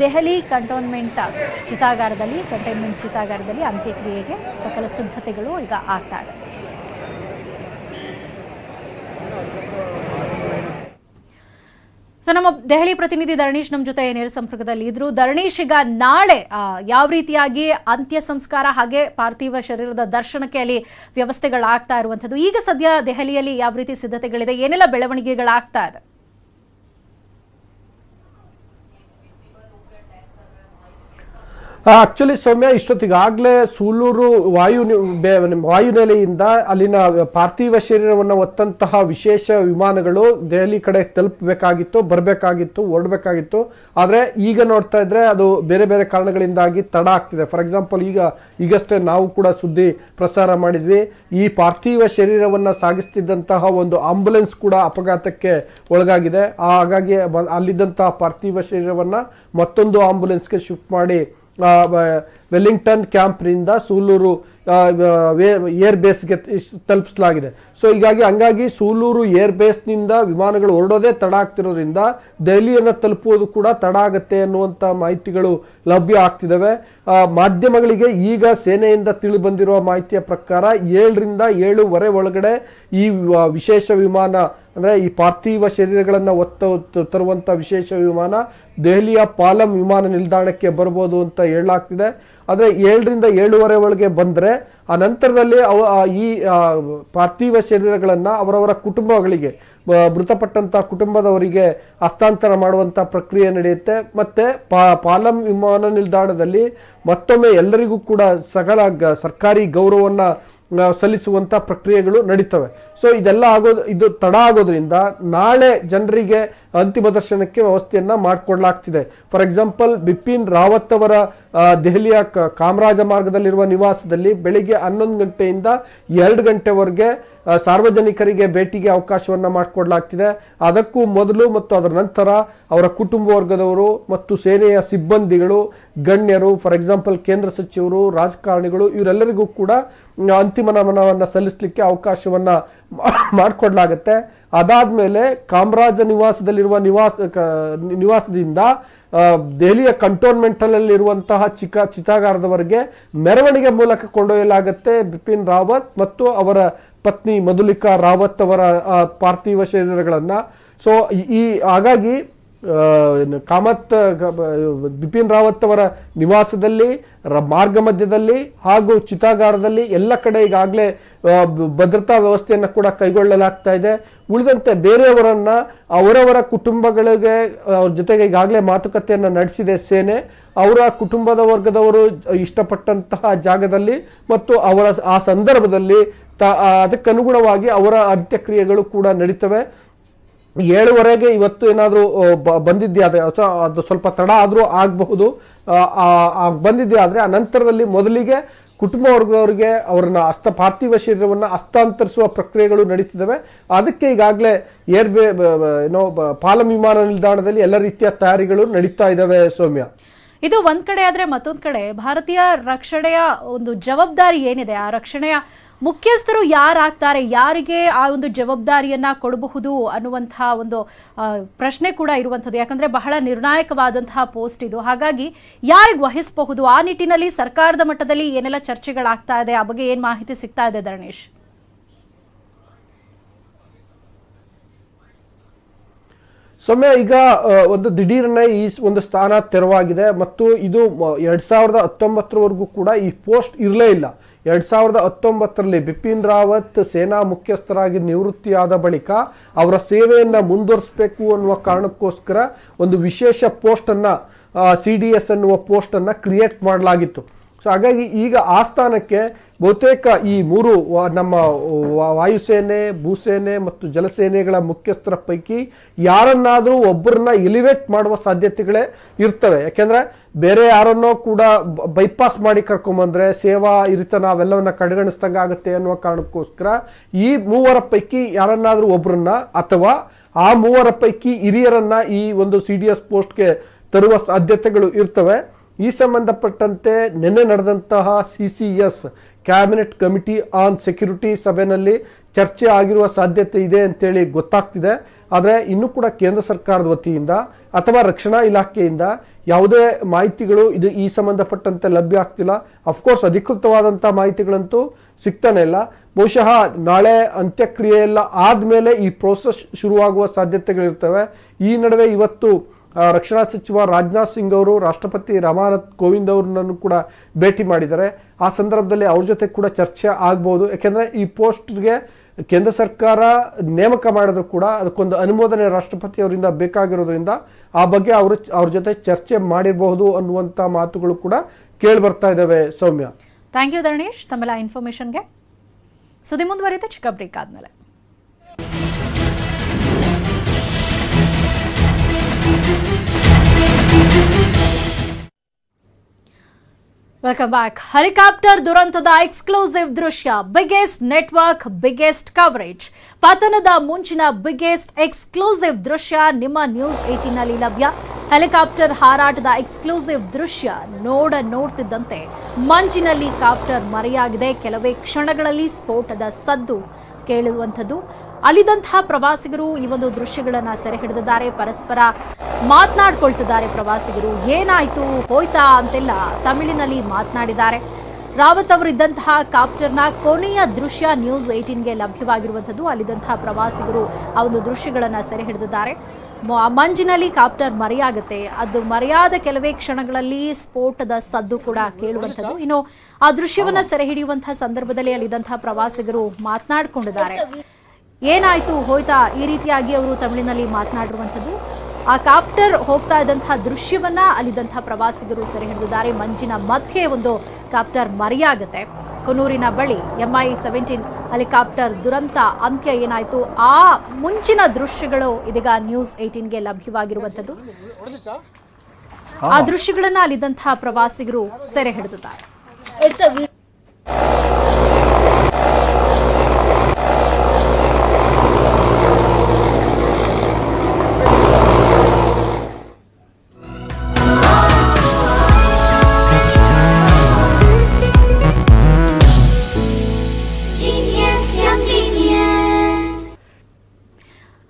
ದೆಹಲಿ ಕಂಟೈನ್ಮೆಂಟ್ ಚಿತಾಗಾರದಲ್ಲಿ ಅಂತ್ಯಕ್ರಿಯೆಗೆ ಸಕಲ ಸಿದ್ಧತೆಗಳು ಈಗ ಆಗ್ತಾ ಇದೆ. ಸೊ ನಮ್ಮ ದೆಹಲಿ ಪ್ರತಿನಿಧಿ ಧರಣೀಶ್ ನಮ್ಮ ಜೊತೆ ನೇರ ಸಂಪರ್ಕದಲ್ಲಿ ಇದ್ರು. ಧರಣೀಶ್, ಈಗ ನಾಳೆ ಯಾವ ರೀತಿಯಾಗಿ ಅಂತ್ಯ ಸಂಸ್ಕಾರ ಹಾಗೆ ಪಾರ್ಥಿವ ಶರೀರದ ದರ್ಶನಕ್ಕೆ ಅಲ್ಲಿ ವ್ಯವಸ್ಥೆಗಳಾಗ್ತಾ ಇರುವಂಥದ್ದು, ಈಗ ಸದ್ಯ ದೆಹಲಿಯಲ್ಲಿ ಯಾವ ರೀತಿ ಸಿದ್ಧತೆಗಳಿದೆ, ಏನೆಲ್ಲ ಬೆಳವಣಿಗೆಗಳಾಗ್ತಾ ಇದೆ? ಆಕ್ಚುಲಿ ಸೌಮ್ಯ, ಇಷ್ಟೊತ್ತಿಗಾಗಲೇ ಸೂಲೂರು ವಾಯುನೆಲೆಯಿಂದ ಅಲ್ಲಿನ ಪಾರ್ಥಿವ ಶರೀರವನ್ನು ಹೊತ್ತಂತಹ ವಿಶೇಷ ವಿಮಾನಗಳು ದೆಹಲಿ ಕಡೆ ತಲುಪಬೇಕಾಗಿತ್ತು, ಬರಬೇಕಾಗಿತ್ತು, ಹೊರಡಬೇಕಾಗಿತ್ತು. ಆದರೆ ಈಗ ನೋಡ್ತಾ ಇದ್ರೆ ಅದು ಬೇರೆ ಬೇರೆ ಕಾರಣಗಳಿಂದಾಗಿ ತಡ ಆಗ್ತಿದೆ. ಫಾರ್ ಎಕ್ಸಾಂಪಲ್, ಈಗಷ್ಟೇ ನಾವು ಕೂಡ ಸುದ್ದಿ ಪ್ರಸಾರ ಮಾಡಿದ್ವಿ, ಈ ಪಾರ್ಥಿವ ಶರೀರವನ್ನು ಸಾಗಿಸ್ತಿದ್ದಂತಹ ಒಂದು ಆಂಬುಲೆನ್ಸ್ ಕೂಡ ಅಪಘಾತಕ್ಕೆ ಒಳಗಾಗಿದೆ. ಹಾಗಾಗಿ ಅಲ್ಲಿದ್ದಂತಹ ಪಾರ್ಥಿವ ಶರೀರವನ್ನು ಮತ್ತೊಂದು ಆಂಬುಲೆನ್ಸ್ಗೆ ಶಿಫ್ಟ್ ಮಾಡಿ ವೆಲ್ಲಿಂಗ್ಟನ್ ಕ್ಯಾಂಪ್ನಿಂದ ಸೂಲೂರು ಏರ್ ಬೇಸ್ಗೆ ತಲುಪಿಸಲಾಗಿದೆ. ಸೊ ಹಂಗಾಗಿ ಸೂಲೂರು ಏರ್ ಬೇಸ್ನಿಂದ ವಿಮಾನಗಳು ಹೊರಡೋದೇ ತಡ ಆಗ್ತಿರೋದ್ರಿಂದ ದೆಹಲಿಯನ್ನು ತಲುಪುವುದು ಕೂಡ ತಡ ಆಗುತ್ತೆ ಅನ್ನುವಂಥ ಮಾಹಿತಿಗಳು ಲಭ್ಯ ಆಗ್ತಿದ್ದಾವೆ. ಮಾಧ್ಯಮಗಳಿಗೆ ಈಗ ಸೇನೆಯಿಂದ ತಿಳಿದು ಬಂದಿರುವ ಮಾಹಿತಿಯ ಪ್ರಕಾರ 7ರಿಂದ 7:15 ಒಳಗಡೆ ಈ ವಿಶೇಷ ವಿಮಾನ, ಅಂದರೆ ಈ ಪಾರ್ಥಿವ ಶರೀರಗಳನ್ನು ತರುವಂಥ ವಿಶೇಷ ವಿಮಾನ ದೆಹಲಿಯ ಪಾಲಂ ವಿಮಾನ ನಿಲ್ದಾಣಕ್ಕೆ ಬರ್ಬೋದು ಅಂತ ಹೇಳಲಾಗ್ತಿದೆ. ಆದರೆ 7ರಿಂದ 7:15 ಒಳಗೆ ಬಂದರೆ ಆ ನಂತರದಲ್ಲಿ ಈ ಪಾರ್ಥಿವ ಶರೀರಗಳನ್ನು ಅವರವರ ಕುಟುಂಬಗಳಿಗೆ, ಮೃತಪಟ್ಟಂಥ ಕುಟುಂಬದವರಿಗೆ ಹಸ್ತಾಂತರ ಮಾಡುವಂಥ ಪ್ರಕ್ರಿಯೆ ನಡೆಯುತ್ತೆ. ಮತ್ತು ಪಾಲಂ ವಿಮಾನ ನಿಲ್ದಾಣದಲ್ಲಿ ಮತ್ತೊಮ್ಮೆ ಎಲ್ಲರಿಗೂ ಕೂಡ ಸರ್ಕಾರಿ ಗೌರವವನ್ನು ಸಲ್ಲಿಸುವಂಥ ಪ್ರಕ್ರಿಯೆಗಳು ನಡೀತವೆ. ಸೊ ಇದು ತಡ ಆಗೋದ್ರಿಂದ ನಾಳೆ ಜನರಿಗೆ ಅಂತಿಮ ದರ್ಶನಕ್ಕೆ ವ್ಯವಸ್ಥೆಯನ್ನ ಮಾಡಿಕೊಡ್ಲಾಗ್ತಿದೆ. ಫಾರ್ ಎಕ್ಸಾಂಪಲ್, ಬಿಪಿನ್ ರಾವತ್ ಅವರ ದೆಹಲಿಯ ಕಾಮರಾಜ ಮಾರ್ಗದಲ್ಲಿರುವ ನಿವಾಸದಲ್ಲಿ ಬೆಳಿಗ್ಗೆ 11 ಗಂಟೆಯಿಂದ 2 ಗಂಟೆವರೆಗೆ ಸಾರ್ವಜನಿಕರಿಗೆ ಭೇಟಿಗೆ ಅವಕಾಶವನ್ನ ಮಾಡಿಕೊಡ್ಲಾಗ್ತಿದೆ. ಅದಕ್ಕೂ ಮೊದಲು ಮತ್ತು ಅದರ ನಂತರ ಅವರ ಕುಟುಂಬ ವರ್ಗದವರು ಮತ್ತು ಸೇನೆಯ ಸಿಬ್ಬಂದಿಗಳು, ಗಣ್ಯರು, ಫಾರ್ ಎಕ್ಸಾಂಪಲ್ ಕೇಂದ್ರ ಸಚಿವರು, ರಾಜಕಾರಣಿಗಳು, ಇವರೆಲ್ಲರಿಗೂ ಕೂಡ ಅಂತಿಮ ನಮನವನ್ನು ಸಲ್ಲಿಸಲಿಕ್ಕೆ ಅವಕಾಶವನ್ನ ಮಾಡಿಕೊಡ್ಲಾಗತ್ತೆ. ಅದಾದ್ಮೇಲೆ ಕಾಮರಾಜ ನಿವಾಸದಲ್ಲಿರುವ ನಿವಾಸದಿಂದ ದೆಹಲಿಯ ಕಂಟೋನ್ಮೆಂಟ್ ಅಲ್ಲಿರುವಂತಹ ಚಿತಾಗಾರದವರೆಗೆ ಮೆರವಣಿಗೆ ಮೂಲಕ ಕೊಂಡೊಯ್ಯಲಾಗುತ್ತೆ ಬಿಪಿನ್ ರಾವತ್ ಮತ್ತು ಅವರ ಪತ್ನಿ ಮಧುಲಿಕಾ ರಾವತ್ ಅವರ ಪಾರ್ಥಿವ ಶರೀರಗಳನ್ನ. ಸೊ ಹಾಗಾಗಿ ಬಿಪಿನ್ ರಾವತ್ ಅವರ ನಿವಾಸದಲ್ಲಿ, ಮಾರ್ಗ ಮಧ್ಯದಲ್ಲಿ ಹಾಗೂ ಚಿತಾಗಾರದಲ್ಲಿ ಎಲ್ಲ ಕಡೆ ಈಗಾಗಲೇ ಭದ್ರತಾ ವ್ಯವಸ್ಥೆಯನ್ನು ಕೂಡ ಕೈಗೊಳ್ಳಲಾಗ್ತಾ ಇದೆ. ಉಳಿದಂತೆ ಬೇರೆಯವರನ್ನ ಅವರವರ ಕುಟುಂಬಗಳಿಗೆ ಅವ್ರ ಜೊತೆಗೆ ಈಗಾಗಲೇ ಮಾತುಕತೆಯನ್ನು ನಡೆಸಿದೆ ಸೇನೆ. ಅವರ ಕುಟುಂಬದ ವರ್ಗದವರು ಇಷ್ಟಪಟ್ಟಂತಹ ಜಾಗದಲ್ಲಿ ಮತ್ತು ಆ ಸಂದರ್ಭದಲ್ಲಿ ಅದಕ್ಕನುಗುಣವಾಗಿ ಅವರ ಅಂತ್ಯಕ್ರಿಯೆಗಳು ಕೂಡ ನಡೀತವೆ. 7:15 ಇವತ್ತು ಏನಾದರೂ ಬಂದಿದ್ದೆ ಆದರೆ ಅದು ಸ್ವಲ್ಪ ತಡ ಆದರೂ ಆಗಬಹುದು. ಬಂದಿದ್ದೆ ಆದರೆ ಅನಂತರದಲ್ಲಿ ಮೊದಲಿಗೆ ಕುಟುಂಬ ವರ್ಗದವರಿಗೆ ಅವರನ್ನ ಪಾರ್ಥಿವ ಶರೀರವನ್ನು ಹಸ್ತಾಂತರಿಸುವ ಪ್ರಕ್ರಿಯೆಗಳು ನಡೀತಿದ್ದಾವೆ. ಅದಕ್ಕೆ ಈಗಾಗಲೇ ಪಾಲಂ ವಿಮಾನ ನಿಲ್ದಾಣದಲ್ಲಿ ಎಲ್ಲ ರೀತಿಯ ತಯಾರಿಗಳು ನಡೀತಾ ಇದ್ದಾವೆ ಸೌಮ್ಯ. ಇದು ಒಂದ್ ಕಡೆ ಆದ್ರೆ ಮತ್ತೊಂದ್ ಕಡೆ ಭಾರತೀಯ ರಕ್ಷಣೆಯ ಒಂದು ಜವಾಬ್ದಾರಿ ಏನಿದೆ, ಆ ರಕ್ಷಣೆಯ ಮುಖ್ಯಸ್ಥರು ಯಾರಾಗ್ತಾರೆ, ಯಾರಿಗೆ ಆ ಒಂದು ಜವಾಬ್ದಾರಿಯನ್ನ ಕೊಡಬಹುದು ಅನ್ನುವಂತಹ ಒಂದು ಪ್ರಶ್ನೆ ಕೂಡ ಇರುವಂಥದ್ದು. ಯಾಕಂದ್ರೆ ಬಹಳ ನಿರ್ಣಾಯಕವಾದಂತಹ ಪೋಸ್ಟ್ ಇದು. ಹಾಗಾಗಿ ಯಾರಿಗೆ ವಹಿಸಬಹುದು, ಆ ನಿಟ್ಟಿನಲ್ಲಿ ಸರ್ಕಾರದ ಮಟ್ಟದಲ್ಲಿ ಏನೆಲ್ಲ ಚರ್ಚೆಗಳಾಗ್ತಾ ಇದೆ, ಆ ಬಗ್ಗೆ ಏನ್ ಮಾಹಿತಿ ಸಿಗ್ತಾ ಇದೆ ಧರಣೇಶ್? ಸೌಮ್ಯ, ಈಗ ಒಂದು ದಿಢೀರನೆ ಈ ಒಂದು ಸ್ಥಾನ ತೆರವಾಗಿದೆ ಮತ್ತು ಇದು 2019 ಕೂಡ ಈ ಪೋಸ್ಟ್ ಇರಲೇ ಇಲ್ಲ. 2019 ಬಿಪಿನ್ ರಾವತ್ ಸೇನಾ ಮುಖ್ಯಸ್ಥರಾಗಿ ನಿವೃತ್ತಿಯಾದ ಬಳಿಕ ಅವರ ಸೇವೆಯನ್ನ ಮುಂದುವರಿಸಬೇಕು ಅನ್ನುವ ಕಾರಣಕ್ಕೋಸ್ಕರ ಒಂದು ವಿಶೇಷ ಪೋಸ್ಟ್ ಅನ್ನ CDS ಅನ್ನುವ ಪೋಸ್ಟ್ ಅನ್ನ ಕ್ರಿಯೇಟ್ ಮಾಡಲಾಗಿತ್ತು. ಸೊ ಹಾಗಾಗಿ ಈಗ ಆ ಸ್ಥಾನಕ್ಕೆ ಬಹುತೇಕ ಈ 3 ನಮ್ಮ ವಾಯುಸೇನೆ, ಭೂಸೇನೆ ಮತ್ತು ಜಲಸೇನೆಗಳ ಮುಖ್ಯಸ್ಥರ ಪೈಕಿ ಯಾರನ್ನಾದರೂ ಒಬ್ಬರನ್ನ ಎಲಿವೇಟ್ ಮಾಡುವ ಸಾಧ್ಯತೆಗಳೇ ಇರ್ತವೆ. ಯಾಕೆಂದ್ರೆ ಬೇರೆ ಯಾರನ್ನೋ ಕೂಡ ಬೈಪಾಸ್ ಮಾಡಿ ಕರ್ಕೊಂಬಂದ್ರೆ ಸೇವಾ ಹಿರಿತನ ಅವೆಲ್ಲವನ್ನ ಕಡೆಗಣಿಸ್ದಂಗೆ ಆಗುತ್ತೆ ಅನ್ನುವ ಕಾರಣಕ್ಕೋಸ್ಕರ ಈ 3 ಪೈಕಿ ಯಾರನ್ನಾದ್ರೂ ಒಬ್ಬರನ್ನ ಅಥವಾ ಆ 3 ಪೈಕಿ ಹಿರಿಯರನ್ನ ಈ ಒಂದು CDS ಪೋಸ್ಟ್ಗೆ ತರುವ ಸಾಧ್ಯತೆಗಳು ಇರ್ತವೆ. ಈ ಸಂಬಂಧಪಟ್ಟಂತೆ ನಿನ್ನೆ ನಡೆದಂತಹ CCS cabinet committee on security ಸಭೆಯಲ್ಲಿ ಚರ್ಚೆ ಆಗಿರುವ ಸಾಧ್ಯತೆ ಇದೆ ಅಂತೇಳಿ ಗೊತ್ತಾಗ್ತಿದೆ. ಆದರೆ ಇನ್ನೂ ಕೂಡ ಕೇಂದ್ರ ಸರ್ಕಾರದ ವತಿಯಿಂದ ಅಥವಾ ರಕ್ಷಣಾ ಇಲಾಖೆಯಿಂದ ಯಾವುದೇ ಮಾಹಿತಿಗಳು ಈ ಸಂಬಂಧಪಟ್ಟಂತೆ ಲಭ್ಯ ಆಗ್ತಿಲ್ಲ. ಅಫ್ಕೋರ್ಸ್ ಅಧಿಕೃತವಾದಂಥ ಮಾಹಿತಿಗಳಂತೂ ಸಿಗ್ತಾನೆ ಇಲ್ಲ. ಬಹುಶಃ ನಾಳೆ ಅಂತ್ಯಕ್ರಿಯೆ ಎಲ್ಲ ಆದ್ಮೇಲೆ ಈ ಪ್ರೋಸೆಸ್ ಶುರುವಾಗುವ ಸಾಧ್ಯತೆಗಳಿರ್ತವೆ. ಈ ನಡುವೆ ಇವತ್ತು ರಕ್ಷಣಾ ಸಚಿವ ರಾಜನಾಥ್ ಸಿಂಗ್ ಅವರು ರಾಷ್ಟ್ರಪತಿ ರಾಮನಾಥ್ ಕೋವಿಂದ್ ಅವರನ್ನು ಕೂಡ ಭೇಟಿ ಮಾಡಿದ್ದಾರೆ. ಆ ಸಂದರ್ಭದಲ್ಲಿ ಅವ್ರ ಜೊತೆ ಕೂಡ ಚರ್ಚೆ ಆಗ್ಬೋದು. ಯಾಕೆಂದ್ರೆ ಈ ಪೋಸ್ಟ್ಗೆ ಕೇಂದ್ರ ಸರ್ಕಾರ ನೇಮಕ ಮಾಡಿದ್ರು ಕೂಡ ಅದಕ್ಕೊಂದು ಅನುಮೋದನೆ ರಾಷ್ಟ್ರಪತಿ ಅವರಿಂದ ಬೇಕಾಗಿರೋದ್ರಿಂದ ಆ ಬಗ್ಗೆ ಅವ್ರ ಜೊತೆ ಚರ್ಚೆ ಮಾಡಿರಬಹುದು ಅನ್ನುವಂಥ ಮಾತುಗಳು ಕೂಡ ಕೇಳಿ ಬರ್ತಾ ಇದ್ದಾವೆ. ಸೌಮ್ಯ, ಥ್ಯಾಂಕ್ ಯು ಧರಣೇಶ್ ತಮ್ಮೆಲ್ಲ ಇನ್ಫಾರ್ಮೇಶನ್ಗೆ. ಸುದ್ದಿ ಮುಂದುವರಿಯುತ್ತೆ ಚಿಕ್ಕ ಬ್ರೇಕ್ ಆದ್ಮೇಲೆ. Welcome back. ಹೆಲಿಕಾಪ್ಟರ್ ದುರಂತದ ಎಕ್ಸ್ಕ್ಲೂಸಿವ್ ದೃಶ್ಯ, ಬಿಗ್ಗೆಸ್ಟ್ ನೆಟ್ವರ್ಕ್, ಬಿಗ್ಗೆಸ್ಟ್ ಕವರೇಜ್. ಪತನದ ಮುಂಚಿನ ಬಿಗ್ಗೆಸ್ಟ್ ಎಕ್ಸ್ಕ್ಲೂಸಿವ್ ದೃಶ್ಯ ನಿಮ್ಮ ನ್ಯೂಸ್ 18 ನಲ್ಲಿ ಲಭ್ಯ. ಹೆಲಿಕಾಪ್ಟರ್ ಹಾರಾಟದ ಎಕ್ಸ್ಕ್ಲೂಸಿವ್ ದೃಶ್ಯ ನೋಡ್ತಿದ್ದಂತೆ ಮಂಜಿನಲ್ಲಿ ಕಾಪ್ಟರ್ ಮರೆಯಾಗಿದೆ. ಕೆಲವೇ ಕ್ಷಣಗಳಲ್ಲಿ ಸ್ಫೋಟದ ಸದ್ದು ಕೇಳುವಂಥದ್ದು. ಅಲ್ಲಿದ್ದಂತಹ ಪ್ರವಾಸಿಗರು ಈ ಒಂದು ದೃಶ್ಯಗಳನ್ನ ಸೆರೆ ಹಿಡಿದಿದ್ದಾರೆ. ಪರಸ್ಪರ ಮಾತನಾಡ್ಕೊಳ್ತಿದ್ದಾರೆ ಪ್ರವಾಸಿಗರು. ಏನಾಯ್ತು, ಹೋಯ್ತಾ ಅಂತೆಲ್ಲ ತಮಿಳಿನಲ್ಲಿ ಮಾತನಾಡಿದ್ದಾರೆ. ರಾವತ್ ಅವರು ಇದ್ದಂತಹ ಕಾಪ್ಟರ್ನ ಕೊನೆಯ ದೃಶ್ಯ ನ್ಯೂಸ್ 18ಗೆ ಲಭ್ಯವಾಗಿರುವಂಥದ್ದು. ಅಲ್ಲಿದ್ದಂತಹ ಪ್ರವಾಸಿಗರು ಆ ಒಂದು ದೃಶ್ಯಗಳನ್ನ ಸೆರೆ ಹಿಡಿದಿದ್ದಾರೆ. ಮಂಜಿನಲ್ಲಿ ಕಾಪ್ಟರ್ ಮರೆಯಾಗುತ್ತೆ. ಅದು ಮರೆಯಾದ ಕೆಲವೇ ಕ್ಷಣಗಳಲ್ಲಿ ಸ್ಫೋಟದ ಸದ್ದು ಕೂಡ ಕೇಳುವಂಥದ್ದು. ಇನ್ನು ಆ ದೃಶ್ಯವನ್ನ ಸೆರೆ ಹಿಡಿಯುವಂತಹ ಸಂದರ್ಭದಲ್ಲಿ ಅಲ್ಲಿದ್ದಂತಹ ಪ್ರವಾಸಿಗರು ಮಾತನಾಡಿಕೊಂಡಿದ್ದಾರೆ. ಏನಾಯ್ತು, ಹೋಯ್ತಾ, ಈ ರೀತಿಯಾಗಿ ಅವರು ತಮಿಳಿನಲ್ಲಿ ಮಾತನಾಡಿರುವಂಥದ್ದು. ಆ ಕಾಪ್ಟರ್ ಹೋಗ್ತಾ ಇದ್ದಂತಹ ದೃಶ್ಯವನ್ನ ಅಲ್ಲಿದ್ದಂತಹ ಪ್ರವಾಸಿಗರು ಸೆರೆ ಹಿಡಿದಿದ್ದಾರೆ. ಮಂಜಿನ ಮಧ್ಯೆ ಒಂದು ಕಾಪ್ಟರ್ ಮರೆಯಾಗುತ್ತೆ. ಕೊನೂರಿನ ಬಳಿ MI-17 ಹೆಲಿಕಾಪ್ಟರ್ ದುರಂತ ಅಂತ್ಯ ಏನಾಯ್ತು, ಆ ಮುಂಚಿನ ದೃಶ್ಯಗಳು ಇದೀಗ ನ್ಯೂಸ್ 18ಗೆ ಲಭ್ಯವಾಗಿರುವಂಥದ್ದು. ಆ ದೃಶ್ಯಗಳನ್ನ ಅಲ್ಲಿದ್ದಂತಹ ಪ್ರವಾಸಿಗರು ಸೆರೆ ಹಿಡಿದಿದ್ದಾರೆ.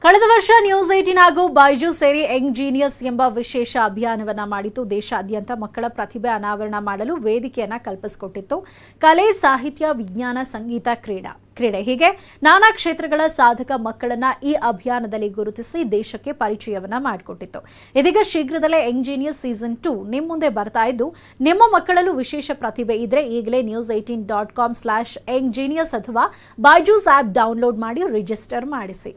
ಕಳೆದ ವರ್ಷ ನ್ಯೂಸ್ 18 ಹಾಗೂ ಬೈಜೂಸ್ ಸೇರಿ ಯಂಗ್ ಜೀನಿಯಸ್ ಎಂಬ ವಿಶೇಷ ಅಭಿಯಾನವನ್ನ ಮಾಡಿತ್ತು. ದೇಶಾದ್ಯಂತ ಮಕ್ಕಳ ಪ್ರತಿಭೆ ಅನಾವರಣ ಮಾಡಲು ವೇದಿಕೆಯನ್ನ ಕಲ್ಪಿಸಿಕೊಟ್ಟಿತ್ತು. ಕಲೆ, ಸಾಹಿತ್ಯ, ವಿಜ್ಞಾನ, ಸಂಗೀತ, ಕ್ರೀಡೆ ಹೀಗೆ ನಾನಾ ಕ್ಷೇತ್ರಗಳ ಸಾಧಕ ಮಕ್ಕಳನ್ನ ಈ ಅಭಿಯಾನದಲ್ಲಿ ಗುರುತಿಸಿ ದೇಶಕ್ಕೆ ಪರಿಚಯವನ್ನ ಮಾಡಿಕೊಟ್ಟಿತ್ತು. ಇದೀಗ ಶೀಘ್ರದಲ್ಲೇ ಯಂಗ್ ಜೀನಿಯಸ್ ಸೀಸನ್ 2 ನಿಮ್ಮ ಮುಂದೆ ಬರ್ತಾ ಇದ್ದು, ನಿಮ್ಮ ಮಕ್ಕಳಲ್ಲೂ ವಿಶೇಷ ಪ್ರತಿಭೆ ಇದ್ರೆ ಈಗಲೇ news18.com/younggenius ಅಥವಾ ಬೈಜೂಸ್ ಆಪ್ ಡೌನ್ಲೋಡ್ ಮಾಡಿ ರಿಜಿಸ್ಟರ್ ಮಾಡಿಸಿ.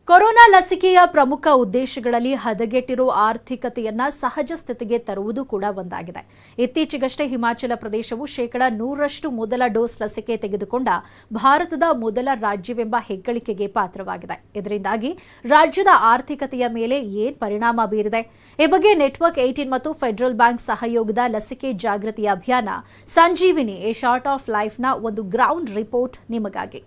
ಕೊರೋನಾ ಲಸಿಕೆಯ ಪ್ರಮುಖ ಉದ್ದೇಶಗಳಲ್ಲಿ ಹದಗೆಟ್ಟಿರುವ ಆರ್ಥಿಕತೆಯನ್ನ ಸಹಜ ಸ್ಥಿತಿಗೆ ತರುವುದು ಕೂಡ ಒಂದಾಗಿದೆ. ಇತ್ತೀಚೆಗಷ್ಟೇ ಹಿಮಾಚಲ ಪ್ರದೇಶವು 100% ಮೊದಲ ಡೋಸ್ ಲಸಿಕೆ ತೆಗೆದುಕೊಂಡ ಭಾರತದ ಮೊದಲ ರಾಜ್ಯವೆಂಬ ಹೆಗ್ಗಳಿಕೆಗೆ ಪಾತ್ರವಾಗಿದೆ. ಇದರಿಂದಾಗಿ ರಾಜ್ಯದ ಆರ್ಥಿಕತೆಯ ಮೇಲೆ ಏನ್ ಪರಿಣಾಮ ಬೀರಿದೆ? ಈ ಬಗ್ಗೆ ನೆಟ್ವರ್ಕ್ 18 ಮತ್ತು ಫೆಡರಲ್ ಬ್ಯಾಂಕ್ ಸಹಯೋಗದ ಲಸಿಕೆ ಜಾಗೃತಿ ಅಭಿಯಾನ ಸಂಜೀವಿನಿ ಎ ಶಾರ್ಟ್ ಆಫ್ ಲೈಫ್ನ ಒಂದು ಗ್ರೌಂಡ್ ರಿಪೋರ್ಟ್ ನಿಮಗಾಗಿ.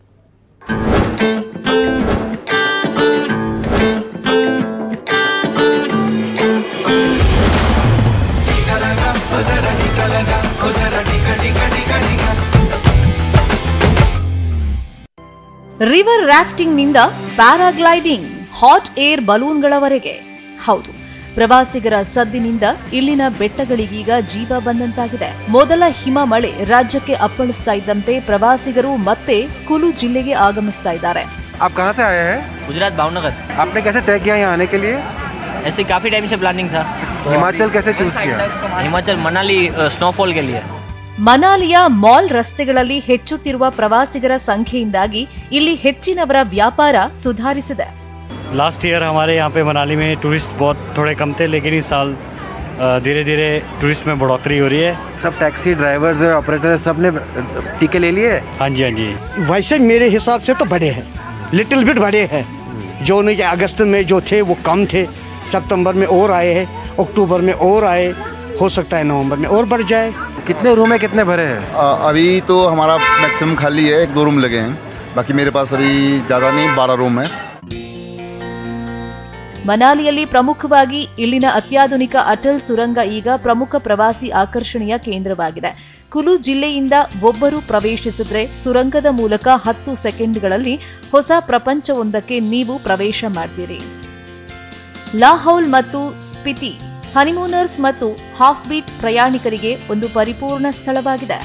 ರಿವರ್ ರಾಫ್ಟಿಂಗ್ ನಿಂದ ಪ್ಯಾರಾಗ್ಲೈಡಿಂಗ್, ಹಾಟ್ ಏರ್ ಬಲೂನ್ಗಳವರೆಗೆ. ಹೌದು, ಪ್ರವಾಸಿಗರ ಸದ್ದಿನಿಂದ ಇಲ್ಲಿನ ಬೆಟ್ಟಗಳಿಗೀಗ ಜೀವ ಬಂದಂತಾಗಿದೆ. ಮೊದಲ ಹಿಮ ಮಳೆ ರಾಜ್ಯಕ್ಕೆ ಅಪ್ಪಳಿಸ್ತಾ ಇದ್ದಂತೆ ಪ್ರವಾಸಿಗರು ಮತ್ತೆ ಕುಲು ಜಿಲ್ಲೆಗೆ ಆಗಮಿಸ್ತಾ ಇದ್ದಾರೆ. आप कहाँ से आए हैं? गुजरात भावनगर। आपने कैसे तय किया यहाँ आने के लिए? ऐसे काफ़ी टाइम से प्लानिंग था। हिमाचल कैसे चूज किया? हिमाचल मनाली स्नोफॉल के लिए। ಮನಾಲಿಯ ಮಾಲ್ ರಸ್ತೆಗಳಲ್ಲಿ ಹೆಚ್ಚುತ್ತಿರುವ ಪ್ರವಾಸಿಗರ ಸಂಖ್ಯೆಯಿಂದಾಗಿ ಇಲ್ಲಿ ಹೆಚ್ಚಿನವರ ವ್ಯಾಪಾರ ಸುಧಾರಿಸಿದೆ. लास्ट ईयर हमारे यहाँ पे मनाली में टूरिस्ट बहुत थोड़े कम थे, लेकिन इस साल धीरे धीरे टूरिस्ट में बढ़ोतरी हो रही है. सब टैक्सी ड्राइवर्स ऑपरेटर सब ने टिकट ले लिए? हाँ जी, हाँ जी. वैसे मेरे हिसाब से तो बड़े हैं, लिटिल बिट बड़े हैं. जो नहीं अगस्त में जो थे वो कम थे, सितंबर में और आए हैं, अक्टूबर में और आए, हो सकता है नवंबर में और बढ़ जाए. कितने रूम है, कितने भरे हैं? अभी तो हमारा मैक्सिमम खाली है, 1-2 रूम लगे हैं. बाकी मेरे पास अभी ज़्यादा नहीं, 12 रूम है. ಮನಾಲಿಯಲ್ಲಿ ಪ್ರಮುಖವಾಗಿ ಇಲ್ಲಿನ ಅತ್ಯಾಧುನಿಕ ಅಟಲ್ ಸುರಂಗ ಈಗ ಪ್ರಮುಖ ಪ್ರವಾಸಿ ಆಕರ್ಷಣೆಯ ಕೇಂದ್ರವಾಗಿದೆ. ಕುಲು ಜಿಲ್ಲೆಯಿಂದ ಒಬ್ಬರು ಪ್ರವೇಶಿಸಿದ್ರೆ ಸುರಂಗದ ಮೂಲಕ 10 ಸೆಕೆಂಡ್ಗಳಲ್ಲಿ ಹೊಸ ಪ್ರಪಂಚವೊಂದಕ್ಕೆ ನೀವು ಪ್ರವೇಶ ಮಾಡ್ತೀರಿ. ಲಾಹೌಲ್ ಮತ್ತು ಸ್ಪಿತಿ ಹನಿಮೂನರ್ಸ್ ಮತ್ತು ಹಾಫ್ ಬೀಟ್ ಪ್ರಯಾಣಿಕರಿಗೆ ಒಂದು ಪರಿಪೂರ್ಣ ಸ್ಥಳವಾಗಿದೆ.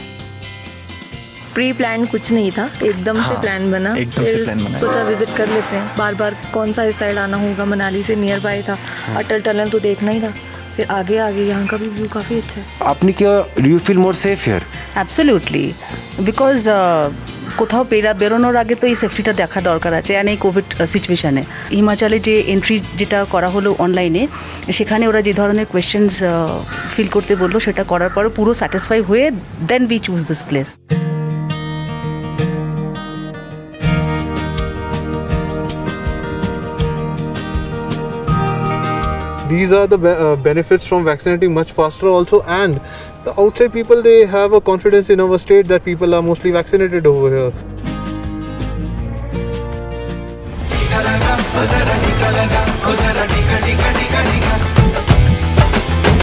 प्री प्लान कुछ नहीं था, एकदम से प्लान बना. सोचा विजिट कर लेते हैं. बार बार कौन सा इस साइड आना होगा, मनाली से नियर बाय था, अटल टनल तो देखना ही था. फिर आगे यहाँ का भी व्यू काफ़ी अच्छा है. आपने क्या do you feel more safe here? Absolutely, because কোথাও বেরোনোর আগে তো এই সেফটিটা দেখা দরকার আছে, আর এই কোভিড সিচুয়েশানে হিমাচলে যে এন্ট্রি যেটা করা হলো অনলাইনে, সেখানে ওরা যে ধরনের কোয়েশ্চেন্স ফিল করতে বললো সেটা করার পর পুরো স্যাটিসফাই হয়ে then we choose this place. These are the benefits from vaccinating much faster also, and the outside people, they have a confidence in our state that people are mostly vaccinated over here.